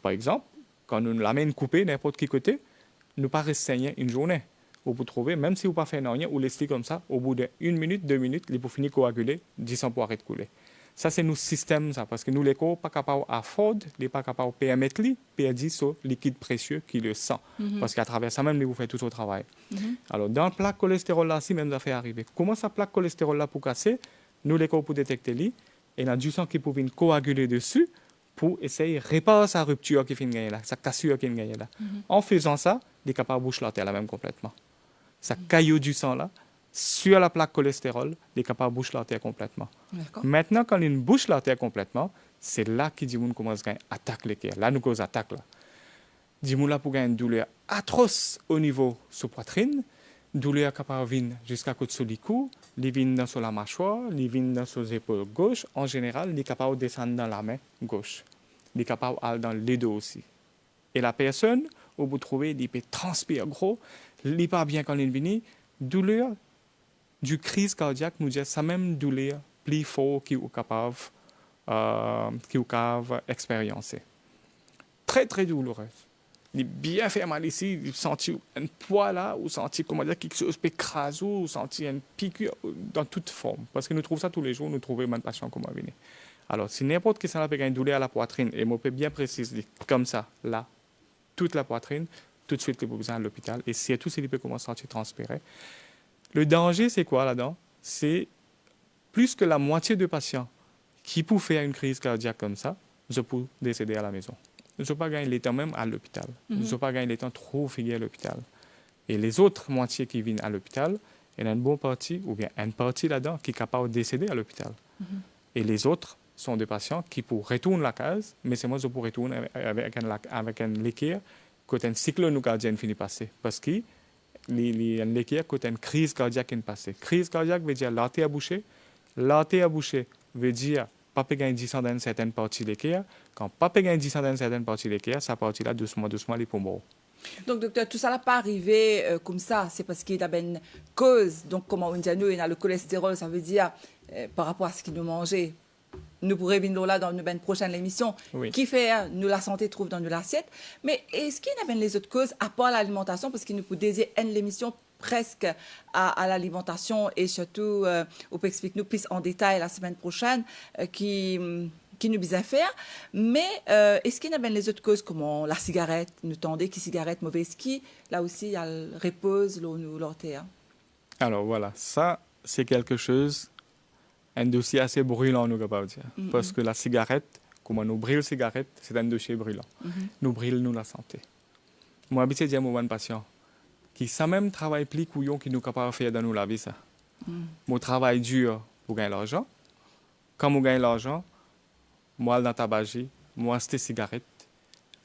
Par exemple, quand nous l'amènons coupée n'importe quel côté, nous pas saigner une journée. Vous pouvez trouver, même si vous pas fait rien, ou laissez comme ça, au bout de 1 minute, 2 minutes, il peut finir coaguler, 10 pour arrêter de couler. Ça, c'est nos systèmes, ça, parce que nous, les corps, pas capables d'afford, les pas capables de permettre de perdre ce liquide précieux qui le sent. Parce qu'à travers ça même, vous faites tout au travail. Alors, dans la plaque cholestérol là, si même ça fait arriver. Comment ça plaque cholestérol là pour casser? Nous, les corps, pour détecter lui, et il y a du sang qui peut venir coaguler dessus, pour essayer de réparer sa rupture qui finit de gagner là, sa cassure qui finit de gagner là. En faisant ça, il est capable de boucher la terre là même complètement. Sa caillou du sang là, sur la plaque cholestérol, il est capable de boucher la terre complètement. D'accord. Maintenant, quand il bouche la terre complètement, c'est là qu'il dit qu'on commence à attaquer les cœurs. Là, nous cause attaque là. Dis-moi là pour gagner une douleur atroce au niveau sous poitrine, douleur capable de venir jusqu'à côté du cou, il vient sur la mâchoire, il vient sur les épaules gauche. En général, il est capable de descendre dans la main gauche. Il est capable d'aller dans les dos aussi. Et la personne, au bout de trouver, il peut transpirer gros, il n'est pas bien quand il vient, douleur du crise cardiaque, nous dit ça même douleur plus fort qu'il est capable d'expériencer. Très, très douloureuse. Il est bien fait mal ici, il sentit un poids là, ou sentit quelque chose qui écrase, ou sentit une piqûre dans toute forme. Parce que nous trouvons ça tous les jours, nous trouvons des patients comme venir. Alors, si n'importe qui a une douleur à la poitrine, et je peux bien préciser, comme ça, là, toute la poitrine, tout de suite, il faut besoin à l'hôpital. Et si tout il peut commencer à transpirer. Le danger, c'est quoi là-dedans? C'est plus que la moitié des patients qui peuvent faire une crise cardiaque comme ça, je peux décéder à la maison. Je ne peux pas gagner le temps même à l'hôpital. Je ne peux pas gagner le temps trop figuer à l'hôpital. Et les autres moitiés qui viennent à l'hôpital, il y a une bonne partie, ou bien une partie là-dedans, qui est capable de décéder à l'hôpital. Et les autres sont des patients qui peuvent retourner la case, mais c'est moi qui peux retourner avec un l'équerre quand un cyclone cardiaque finit passer. Parce que l'équerre quand une crise cardiaque est passée. Crise cardiaque veut dire l'artère bouchée. L'artère bouchée veut dire pas gagner 10 dans une certaine partie de l'équerre. Quand pas gagner 10 dans une certaine partie de l'équerre, ça partie là doucement, les poumons. Donc, docteur, tout ça n'a pas arrivé comme ça. C'est parce qu'il y a une cause. Donc, comme on dit, nous, il y a le cholestérol, ça veut dire par rapport à ce qu'il nous mangeait. Nous pourrions venir là dans une prochaine émission qui fait nous la santé trouve dans l'assiette. Mais est-ce qu'il y a les autres causes à part l'alimentation? Parce qu'il nous peut dédier l'émission presque à l'alimentation et surtout, on peut expliquer nous plus en détail la semaine prochaine qui nous bien faire. Mais est-ce qu'il y a les autres causes comme la cigarette, nous tendez qui cigarette mauvaise qui là aussi il y a le repose l'orthère. Alors voilà, ça c'est quelque chose, un dossier assez brûlant nous capable dire, parce que la cigarette, comment nous brûle la cigarette, c'est un dossier brûlant. Nous brûle nous la santé. Moi habitué dire à mon patient qui ça même travail plus couillon qui nous capable faire dans nous la vie ça. Mon travail dur pour gagner l'argent. Quand on gagne l'argent, moi dans tabagie, moi c'était cigarette.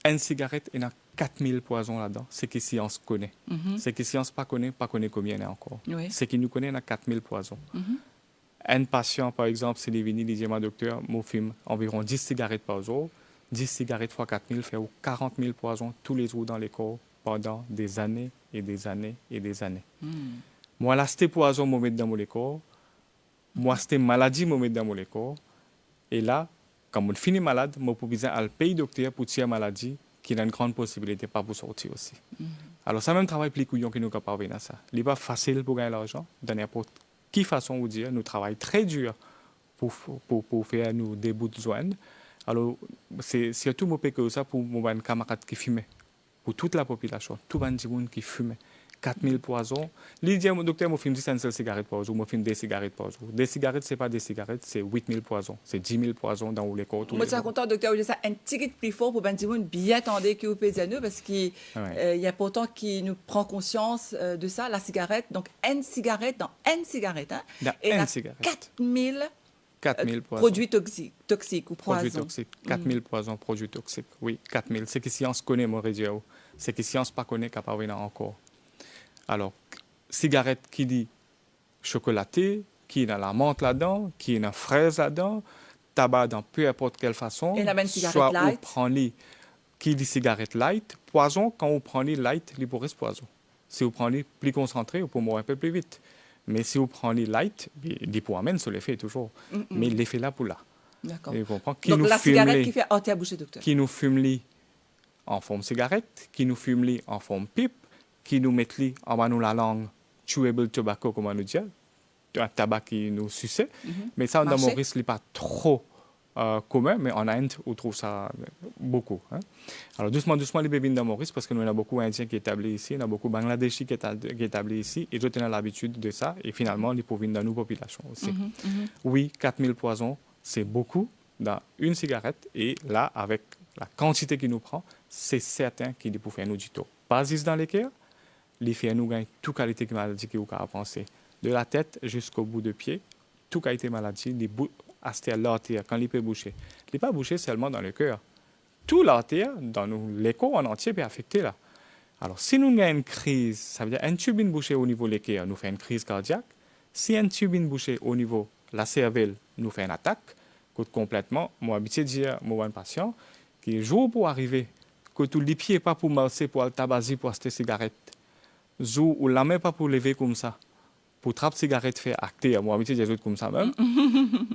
Une cigarette, il y a 4000 poisons là-dedans. C'est que science connaît. C'est que science pas connaît combien il y en a encore. C'est qu'il nous connaît, il y a 4000 poisons. Un patient, par exemple, s'il est venu, il dit, moi, docteur, mon film, environ 10 cigarettes par jour. 10 cigarettes fois 4000 fait 40 000 poisons tous les jours dans les corps pendant des années et des années et des années. Moi, là, c'était poison, je mets dans mon corps. Moi, c'était maladie, je mets dans mon corps. Et là, quand on finit malade, je peux besoin aller payer docteur pour tirer maladie, qui a une grande possibilité pas pour sortir aussi. Alors, ça même travail plus couillon qui nous capable de ça. Il n'est pas facile pour gagner l'argent, de n'importe quelle façon vous dire. Nous travaillons très dur pour faire nous des bouts de joindre. Alors, c'est surtout mon que ça pour mon camarade qui fumait, pour toute la population, tout le monde qui fumait. 4000 poisons. Il dit, mon docteur, je fume 10 cigarettes par jour, je fume des cigarettes par jour. Des cigarettes, ce n'est pas des cigarettes, c'est 8000 poisons. C'est 10 000 poisons dans les corps. Moi, je suis content, docteur, vous ça un petit peu plus fort pour bien attendre que vous pouvez nous, parce qu'il y a pourtant qui nous prend conscience de ça, la cigarette. Donc, une cigarette dans une cigarette. Hein, dans et une cigarette. 4000 poisons. Produits toxiques ou poisons. Produits toxiques. 4000 poisons, produits toxiques. Oui, 4000. C'est que science connaît, mon radio. C'est que science pas connaît, capable d'en encore. Alors, cigarette qui dit chocolaté, qui a la menthe là-dedans, qui a la fraise là-dedans, tabac dans peu importe quelle façon. Et la même cigarette soit light. on prend les qui dit cigarette light, poison, quand on prend les light, il pourrait se poison. Si on prend les plus concentrés, on peut mourir un peu plus vite. Mais si on prend les light, il peut amener sur l'effet toujours. Mais l'effet là pour là. D'accord. Donc la cigarette qui fait hanter à boucher, docteur. Qui nous fume les en forme cigarette, qui nous fume les en forme pipe, qui nous met en bas nous la langue chewable tobacco, comme on nous dit, un tabac qui nous suce. Mais ça, dans Maurice, ce n'est pas trop commun, mais en Inde, on trouve ça beaucoup. Hein. Alors, doucement, les bébés dans Maurice, parce que nous, on a beaucoup d'Indiens qui sont établis ici, on a beaucoup de Bangladeshis qui sont établis ici, et d'autres ont l'habitude de ça, et finalement, ils peuvent venir dans nos populations aussi. Oui, 4000 poisons, c'est beaucoup, dans une cigarette. Et là, avec la quantité qu'il nous prend, c'est certain qu'il peut faire nous du taux. Basis dans l'équerre, il fait nous gagner toute qualité de maladie qui a avancé. De la tête jusqu'au bout de pied, toute qualité de maladie, l'artère, quand il peut boucher. Il n'est pas bouché seulement dans le cœur. Toute l'artère, dans le corps en entier, peut affecter là. Alors, si nous avons une crise, ça veut dire un tube bouché au niveau de l'équerre, nous fait une crise cardiaque. Si un tube bouché au niveau de la cervelle, nous fait une attaque, complètement, moi, habitué de dire, moi, un patient, qui jour pour arriver, que tous les pieds pas pour marcher, pour le tabaser, pour acheter cigarette, jour ou la main pas pour lever comme ça, pour trapper cigarette, faire acter, moi, habitué de dire comme ça même.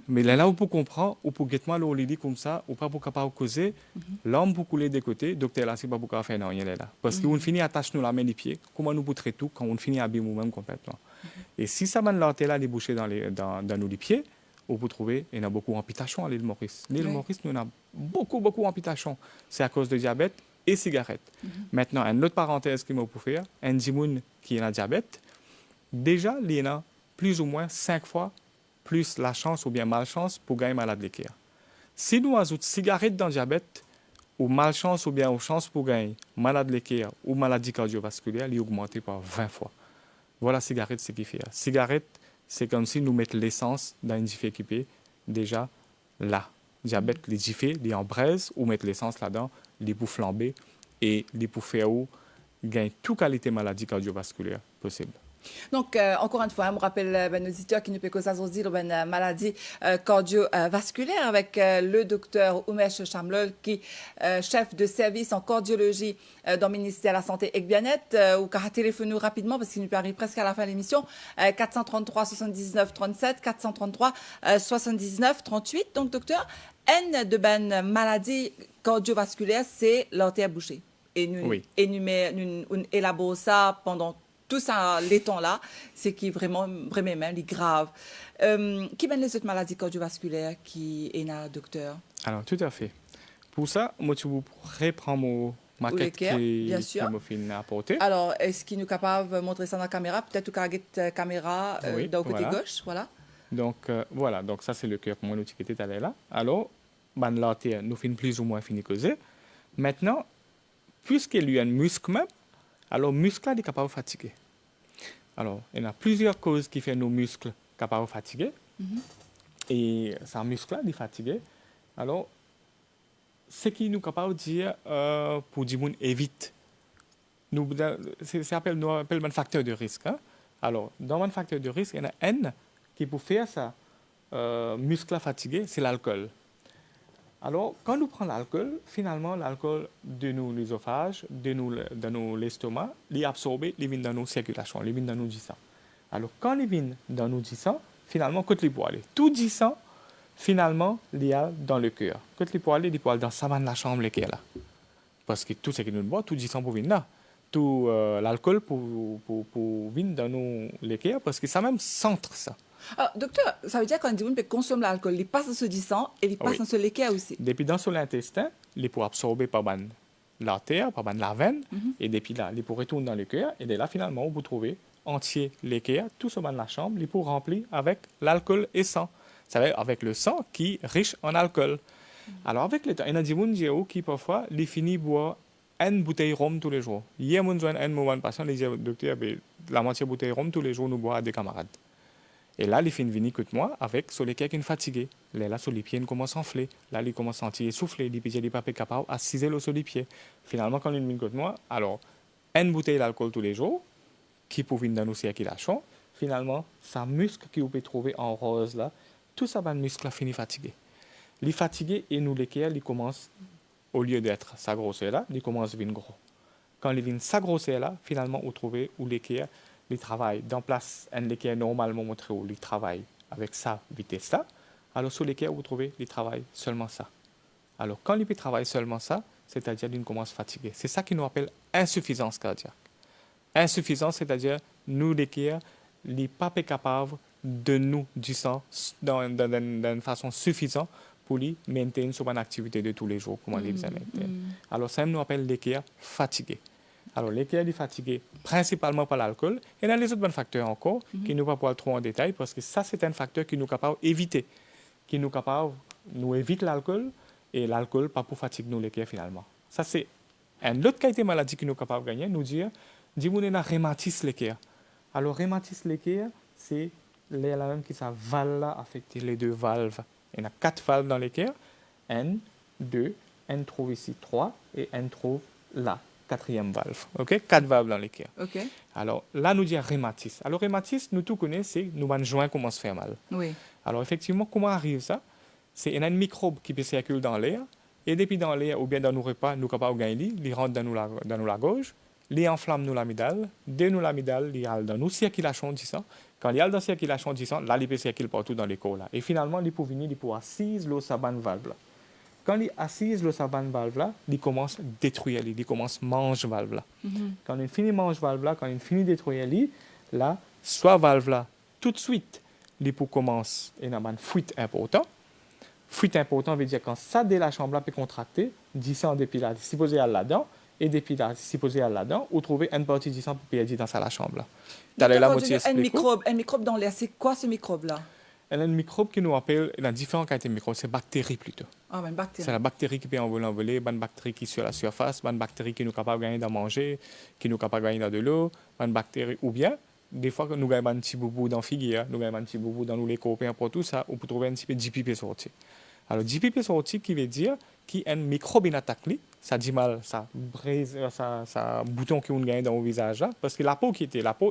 Mais là, où pour comprendre, ou pour guetter mal au lit comme ça, ou pas pour capable causer, l'homme pour couler des côtés, docteur là, c'est pas pour faire non, il est là. Parce qu'on finit attache nous la main les pieds, comment nous poutrer tout quand on finit abîmer nous-mêmes complètement. Et si ça m'a l'artère là, les bouchées dans nos les pieds, on peut trouver, il y en a beaucoup amputation à l'île Maurice. L'île Maurice, nous avons beaucoup amputation. C'est à cause de diabète et cigarette. Maintenant, une autre parenthèse qui m'a pour faire, un dimoun qui a diabète, déjà, il y en a plus ou moins 5 fois plus la chance ou bien malchance pour gagner malade l'équerre. Si nous ajoutons cigarette dans le diabète, ou malchance ou bien ou chance pour gagner malade l'équerre ou maladie cardiovasculaire, il est augmenté par 20 fois. Voilà, cigarette, ce qu'il fait. Cigarette, c'est comme si nous mettions l'essence dans une jiffée équipée, déjà là. Diabète, les jiffées, les en braise, ou mettre l'essence là-dedans, les pour flamber et les pour faire gagner toute qualité maladie cardiovasculaire possible. Donc, encore une fois, je me rappelle nos auditeurs qui ne peuvent que s'assortir une maladie cardiovasculaire avec le docteur Umesh Chamlol, qui est chef de service en cardiologie dans le ministère de la Santé et Bien-être, ou qui a téléphoné rapidement parce qu'il nous arrive presque à la fin de l'émission, 433 79 37, 433 79 38. Donc, docteur, une de ben maladie cardiovasculaire, c'est l'artère bouchée. Et nous, nous élaborons ça pendant tout ça, les temps-là, c'est qui vraiment les grave. Qui mène les autres maladies cardiovasculaires qui est là, docteur? Alors, tout à fait. Pour ça, moi, tu pourrais prendre ma maquette qui m'a fait apporter. Alors, est-ce qu'il est capable de montrer ça dans la caméra? Peut-être que la caméra dans le côté gauche, voilà. Donc, voilà. Donc, ça, c'est le cœur pour moi, nous, qui était allé là. Alors, l'artère, nous finissons plus ou moins fini causer. Maintenant, puisqu'il y a un muscle même, alors, le muscle est capable de fatiguer. Alors, il y a plusieurs causes qui font nos muscles capables de fatiguer. Et ce muscle est fatigué. Alors, ce qui nous est capable de dire pour dire évite, c'est appelé un facteur de risque. Hein? Alors, dans un facteur de risque, il y en a un qui peut faire ça, muscle fatigué, c'est l'alcool. Alors, quand nous prenons l'alcool, finalement, l'alcool de nos ésophages, de nos l'estomac, il est absorbé, il vient dans nos circulations, il vient dans nos sang. Alors, quand il vient dans nos sang, finalement, quand il peut aller, tout sang, finalement, il y a dans le cœur. Quand il peut aller dans sa la chambre, le cœur là. Parce que tout ce que nous boit, tout sang pour venir là. Tout l'alcool pour venir dans nos cœurs, parce que ça même centre ça. Alors, docteur, ça veut dire qu'un peut consommer l'alcool, il passe dans ce sang et il passe dans ce l'équerre aussi. Depuis dans l'intestin, il peut absorber par l'artère, par la veine, et depuis là, il peut retourner dans le cœur, et de là, finalement, vous trouvez entier l'équerre, tout ce dans la chambre, il peut remplir avec l'alcool et sang. Ça veut dire avec le sang qui est riche en alcool. Alors, avec le temps, il y a des gens qui, parfois, les finissent boire une bouteille de rhum tous les jours. Hier, on a un moment patient, les docteurs, la moitié bouteille de rhum tous les jours, nous boire à des camarades. Et là, les fins venir que moi avec sur les qui sont fatigués. Là, sur les pieds, ils commencent à enfler. Là, ils commencent à sentir essoufflés. Ils ne sont pas capables à ciser sur les pieds. Finalement, quand ils viennent que moi, alors, une bouteille d'alcool tous les jours, qui peut venir dans nos circulations, finalement, ça muscle qui vous pouvez trouver en rose là, tout ça, muscle finit fatigué. Les fatigués et nous, lesquels, ils commencent, au lieu d'être sa grosseur là, ils commencent à venir gros. Quand ils viennent sa grosseur là, finalement, vous trouvez où lesquels, ils travaillent dans place, un lesquels normalement montré où ils travaillent avec sa vitesse là, alors sur lesquels vous trouvez, ils travaillent seulement ça. Alors, quand ils travaillent seulement ça, c'est-à-dire qu'ils commencent à fatiguer. C'est ça qui nous appelle insuffisance cardiaque. Insuffisance, c'est-à-dire nous, lesquels, les pas capables de nous du sang d'une façon suffisante pour lui maintenir sur une activité de tous les jours, comme on les maintiennent. Alors, ça nous appelle l'équerre fatigué. Alors, l'équerre est fatigué principalement par l'alcool. Et il y a les autres bons facteurs encore, qui ne vont pas pouvoir trop en détail, parce que ça, c'est un facteur qui nous est capable d'éviter, qui nous est capable nous évitons l'alcool et l'alcool pas pour fatiguer nous les cœurs finalement. Ça c'est un autre qualité de maladie que nous sommes capables de gagner, nous dire, dis-moi, on a rhumatisme les cœurs. Alors, rhumatisme les cœurs, c'est la même qui sa valve là affecté les deux valves. Il y a 4 valves dans les cœurs. N, 2, N trouve ici 3 et N trouve là, 4e valve. OK? 4 valves dans les cœurs. OK. Alors, là, nous disons rhumatisme. Alors, rhumatisme, nous tous connaissons, c'est nous avons joint commence à faire mal. Oui. Alors, effectivement, comment arrive ça? C'est un microbe qui peut circuler dans l'air. Et depuis dans l'air ou bien dans nos repas, nous sommes capables de gagner, il rentre dans nous la gorge, il enflamme nous l'amygdale, de nous l'amygdale, il a dans nous circulation du sang. Quand il y a dans la circulation du sang, là, il peut circuler partout dans les corps là. Et finalement, il peut venir, il peut assise le saban valve là. Quand il assise le saban valve là, il commence à détruire, il commence à manger valve là. Quand il finit mange valve là, quand il finit détruire là, soit valve là, tout de suite, il peut commencer et n'a pas une fuite importante. Fuite important veut dire quand ça de la chambre là peut contracter, 10 ans depuis là, supposé à là-dedans, et depuis là, supposé à là-dedans, ou trouver une partie 10 ans pour perdre dans la chambre là. Docteur, la moitié un microbe dans l'air, c'est quoi ce microbe là? Il y a un microbe qui nous appelle, il y a différentes qualités de microbes, c'est bactéries plutôt. Ah, une bactérie. C'est la bactérie qui peut envoler, une bactérie qui est sur la surface, une bactérie qui nous est capable de gagner dans manger, qui nous est capable de gagner dans de l'eau, une bactérie, ou bien, des fois, nous gagnons un petit boubou dans la figure, nous gagnons un petit boubou dans les copains, pour tout ça, on peut trouver un petit peu de JPP sorti. Alors, JPP sorti qui veut dire qu'il y a un microbe qui attaque, ça dit mal, ça brise, ça bouton qui on gagne dans le visage, là, parce que la peau,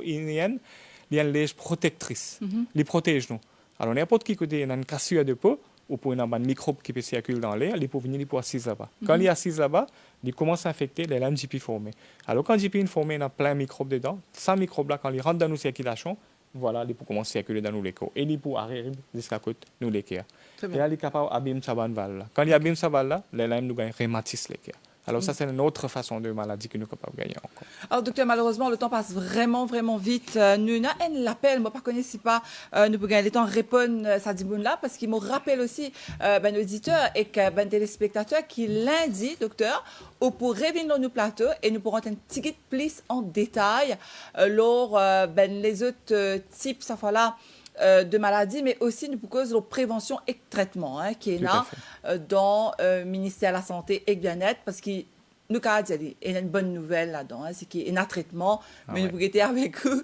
il y a une lèche protectrice, il protège nous. Alors, n'importe qui côté, il y a une cassure de peau, ou pour un microbe qui peut circuler dans l'air, il peut venir, il peut assis là-bas. Quand il est assis là-bas, il commence à infecter les lames JP formées. Alors, quand JP est formé, il y a plein de microbes dedans. Ces microbes-là, quand ils rentrent dans nos circulations, voilà, il peut commencer à circuler dans nos lécos. Et il peut arriver jusqu'à côté nous les cœurs. Et là, il est capable d'abîmer sa valve. Quand il abîme sa valve, les lames nous gagnent rhumatisme les cœurs. Alors ça, c'est une autre façon de maladie que nous sommes capables de gagner encore. Alors, docteur, malheureusement, le temps passe vraiment, vraiment vite. Nous avons un appel, moi, pas si pas, nous pouvons gagner le temps de répondre à cette là parce qu'il me rappelle aussi, nos auditeurs et que, téléspectateurs qui lundi, docteur, ou pour revenir dans nos plateaux et nous pourrons un petit peu plus en détail, lors, les autres types, ça fait là, de maladies, mais aussi nous cause de prévention et de traitement, qui est là dans le ministère de la Santé et du Bien-être, parce que nous, il y a une bonne nouvelle là-dedans, c'est qu'il y a un traitement, mais nous pouvons être avec vous,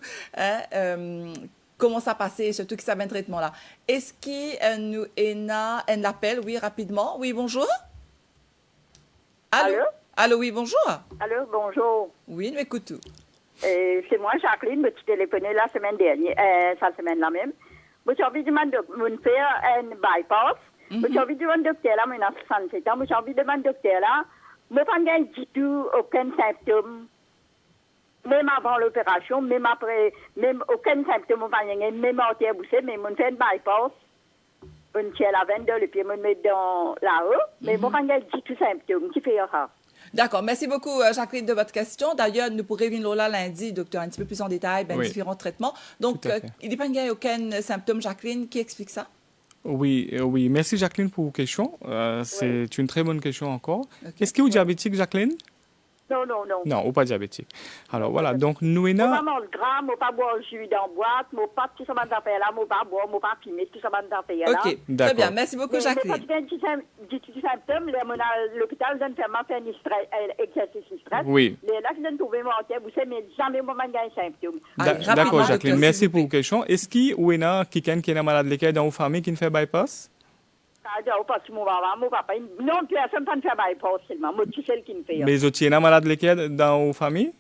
comment ça passe, et surtout que ça va un traitement là. Est-ce qu'il nous a un appel, oui, rapidement? Oui, bonjour. Allô? Allô, oui, bonjour. Allô, bonjour. Oui, nous écoutons. C'est moi, Jacqueline, je téléphoné la semaine dernière, cette semaine-là même. J'ai envie de demander de faire un bypass. J'ai envie de demander au docteur là, moi, j'ai 67 ans. J'ai envie de demander au docteur là, je n'ai pas du tout aucun symptôme. Même avant l'opération, même après, même aucun symptôme, même en terre boussée, mais je fais un bypass. Je tire la veine, le pied, je me mets dans là-haut, mais je n'ai pas du tout symptôme. Qui fait ça? D'accord. Merci beaucoup, Jacqueline, de votre question. D'ailleurs, nous pourrons revenir là lundi, docteur, un petit peu plus en détail, différents traitements. Donc, il n'y a pas aucun symptôme, Jacqueline, qui explique ça? Oui. Merci, Jacqueline, pour vos questions. C'est une très bonne question encore. Okay. Est-ce que vous êtes diabétique, Jacqueline? Non. Non, ou pas diabétique. Alors voilà, donc nous et là. Je ne gras, je ne pas boire jus dans boîte, je ne pas tout ça d'affaires là, je ne pas boire, je ne pas fumer, tout ça d'affaires là. Ok, très bien, merci beaucoup, Jacqueline. Mais quand tu as des symptômes, l'hôpital donne faire un exercice stress. Oui. Là, je donne trouver mon terre, vous savez, mais jamais moi j'ai un symptôme. D'accord, Jacqueline, merci pour vos questions. Est-ce qu'il y a quelqu'un qui est malade de dans vos familles qui ne fait bypass? Non, personne ne fait bypass seulement. Moi, c'est celle qui me fait. Mais vous êtes malade dans vos familles?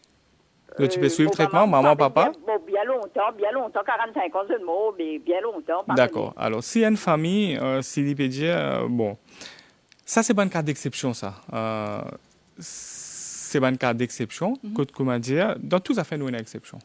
Tu peux suivre le traitement, maman, papa? Bien longtemps, 45 ans seulement, mais bien longtemps. D'accord. Alors, s'il y a une famille, s'il peut dire, bon, ça, c'est pas un cas d'exception, ça. C'est pas un cas d'exception, comment dire, dans toutes les affaires, nous, il y a une exception.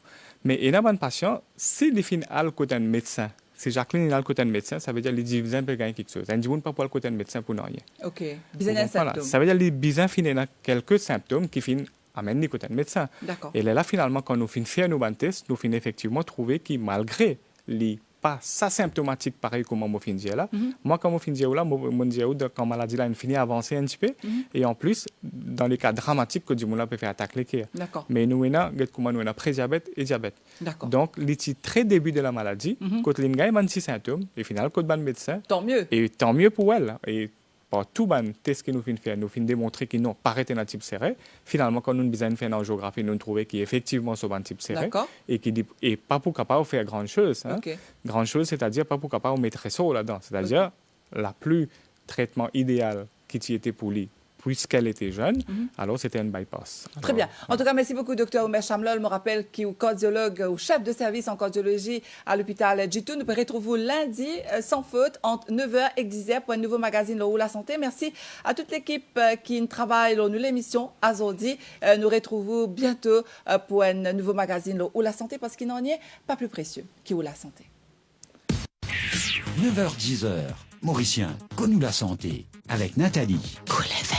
Mais il y a un patient, s'il définit le côté d'un médecin, si Jacqueline est le côté d'un médecin, ça veut dire que les divisins peuvent gagner quelque chose. Elle ne dit pas pour le côté d'un médecin pour rien. OK. Bizarre un symptôme. Ça veut dire que les divisins finissent quelques symptômes qui finissent amènent le côté d'un médecin. D'accord. Et là, finalement, quand nous finissons faire nos tests, nous finissons effectivement trouver que malgré les pas ça symptomatique pareil comme moi fin dire là. Moi quand moi fin dire là, moi dire quand maladie là une fini avancer un petit peu et en plus dans les cas dramatiques que du monde là peut faire attaquer les cœurs. D'accord. Mais nous on a prédiabète et diabète. D'accord. Donc les très début de la maladie, quand les gars ont des symptômes et finalement quand le médecin Tant mieux. et tant mieux pour elle et par tout ban test que nous fin faire, nous fin démontrer qu'ils n'ont pas arrêté un type serré. Finalement quand nous besoin faire en géographie, nous trouver qui effectivement sur un type serré et qui dit et pas pour capable faire grand chose. Hein. Ok. Grand chose, c'est-à-dire pas pour capable mettre ça là-dedans. C'est-à-dire la plus traitement idéal qui y était pour lui, puisqu'elle était jeune, alors c'était un bypass. Très bien. En tout cas, merci beaucoup, Dr Omer Chamlol. Je me rappelle qu'il est cardiologue ou chef de service en cardiologie à l'hôpital Djitou. Nous pourrons retrouver lundi, sans faute, entre 9h et 10h pour un nouveau magazine Où la santé. Merci à toute l'équipe qui travaille dans l'émission Azodi. Nous retrouvons bientôt pour un nouveau magazine Où la santé parce qu'il n'en est pas plus précieux qu'Où la santé. 9h-10h, Mauricien, connu la santé, avec Nathalie. Cool FM.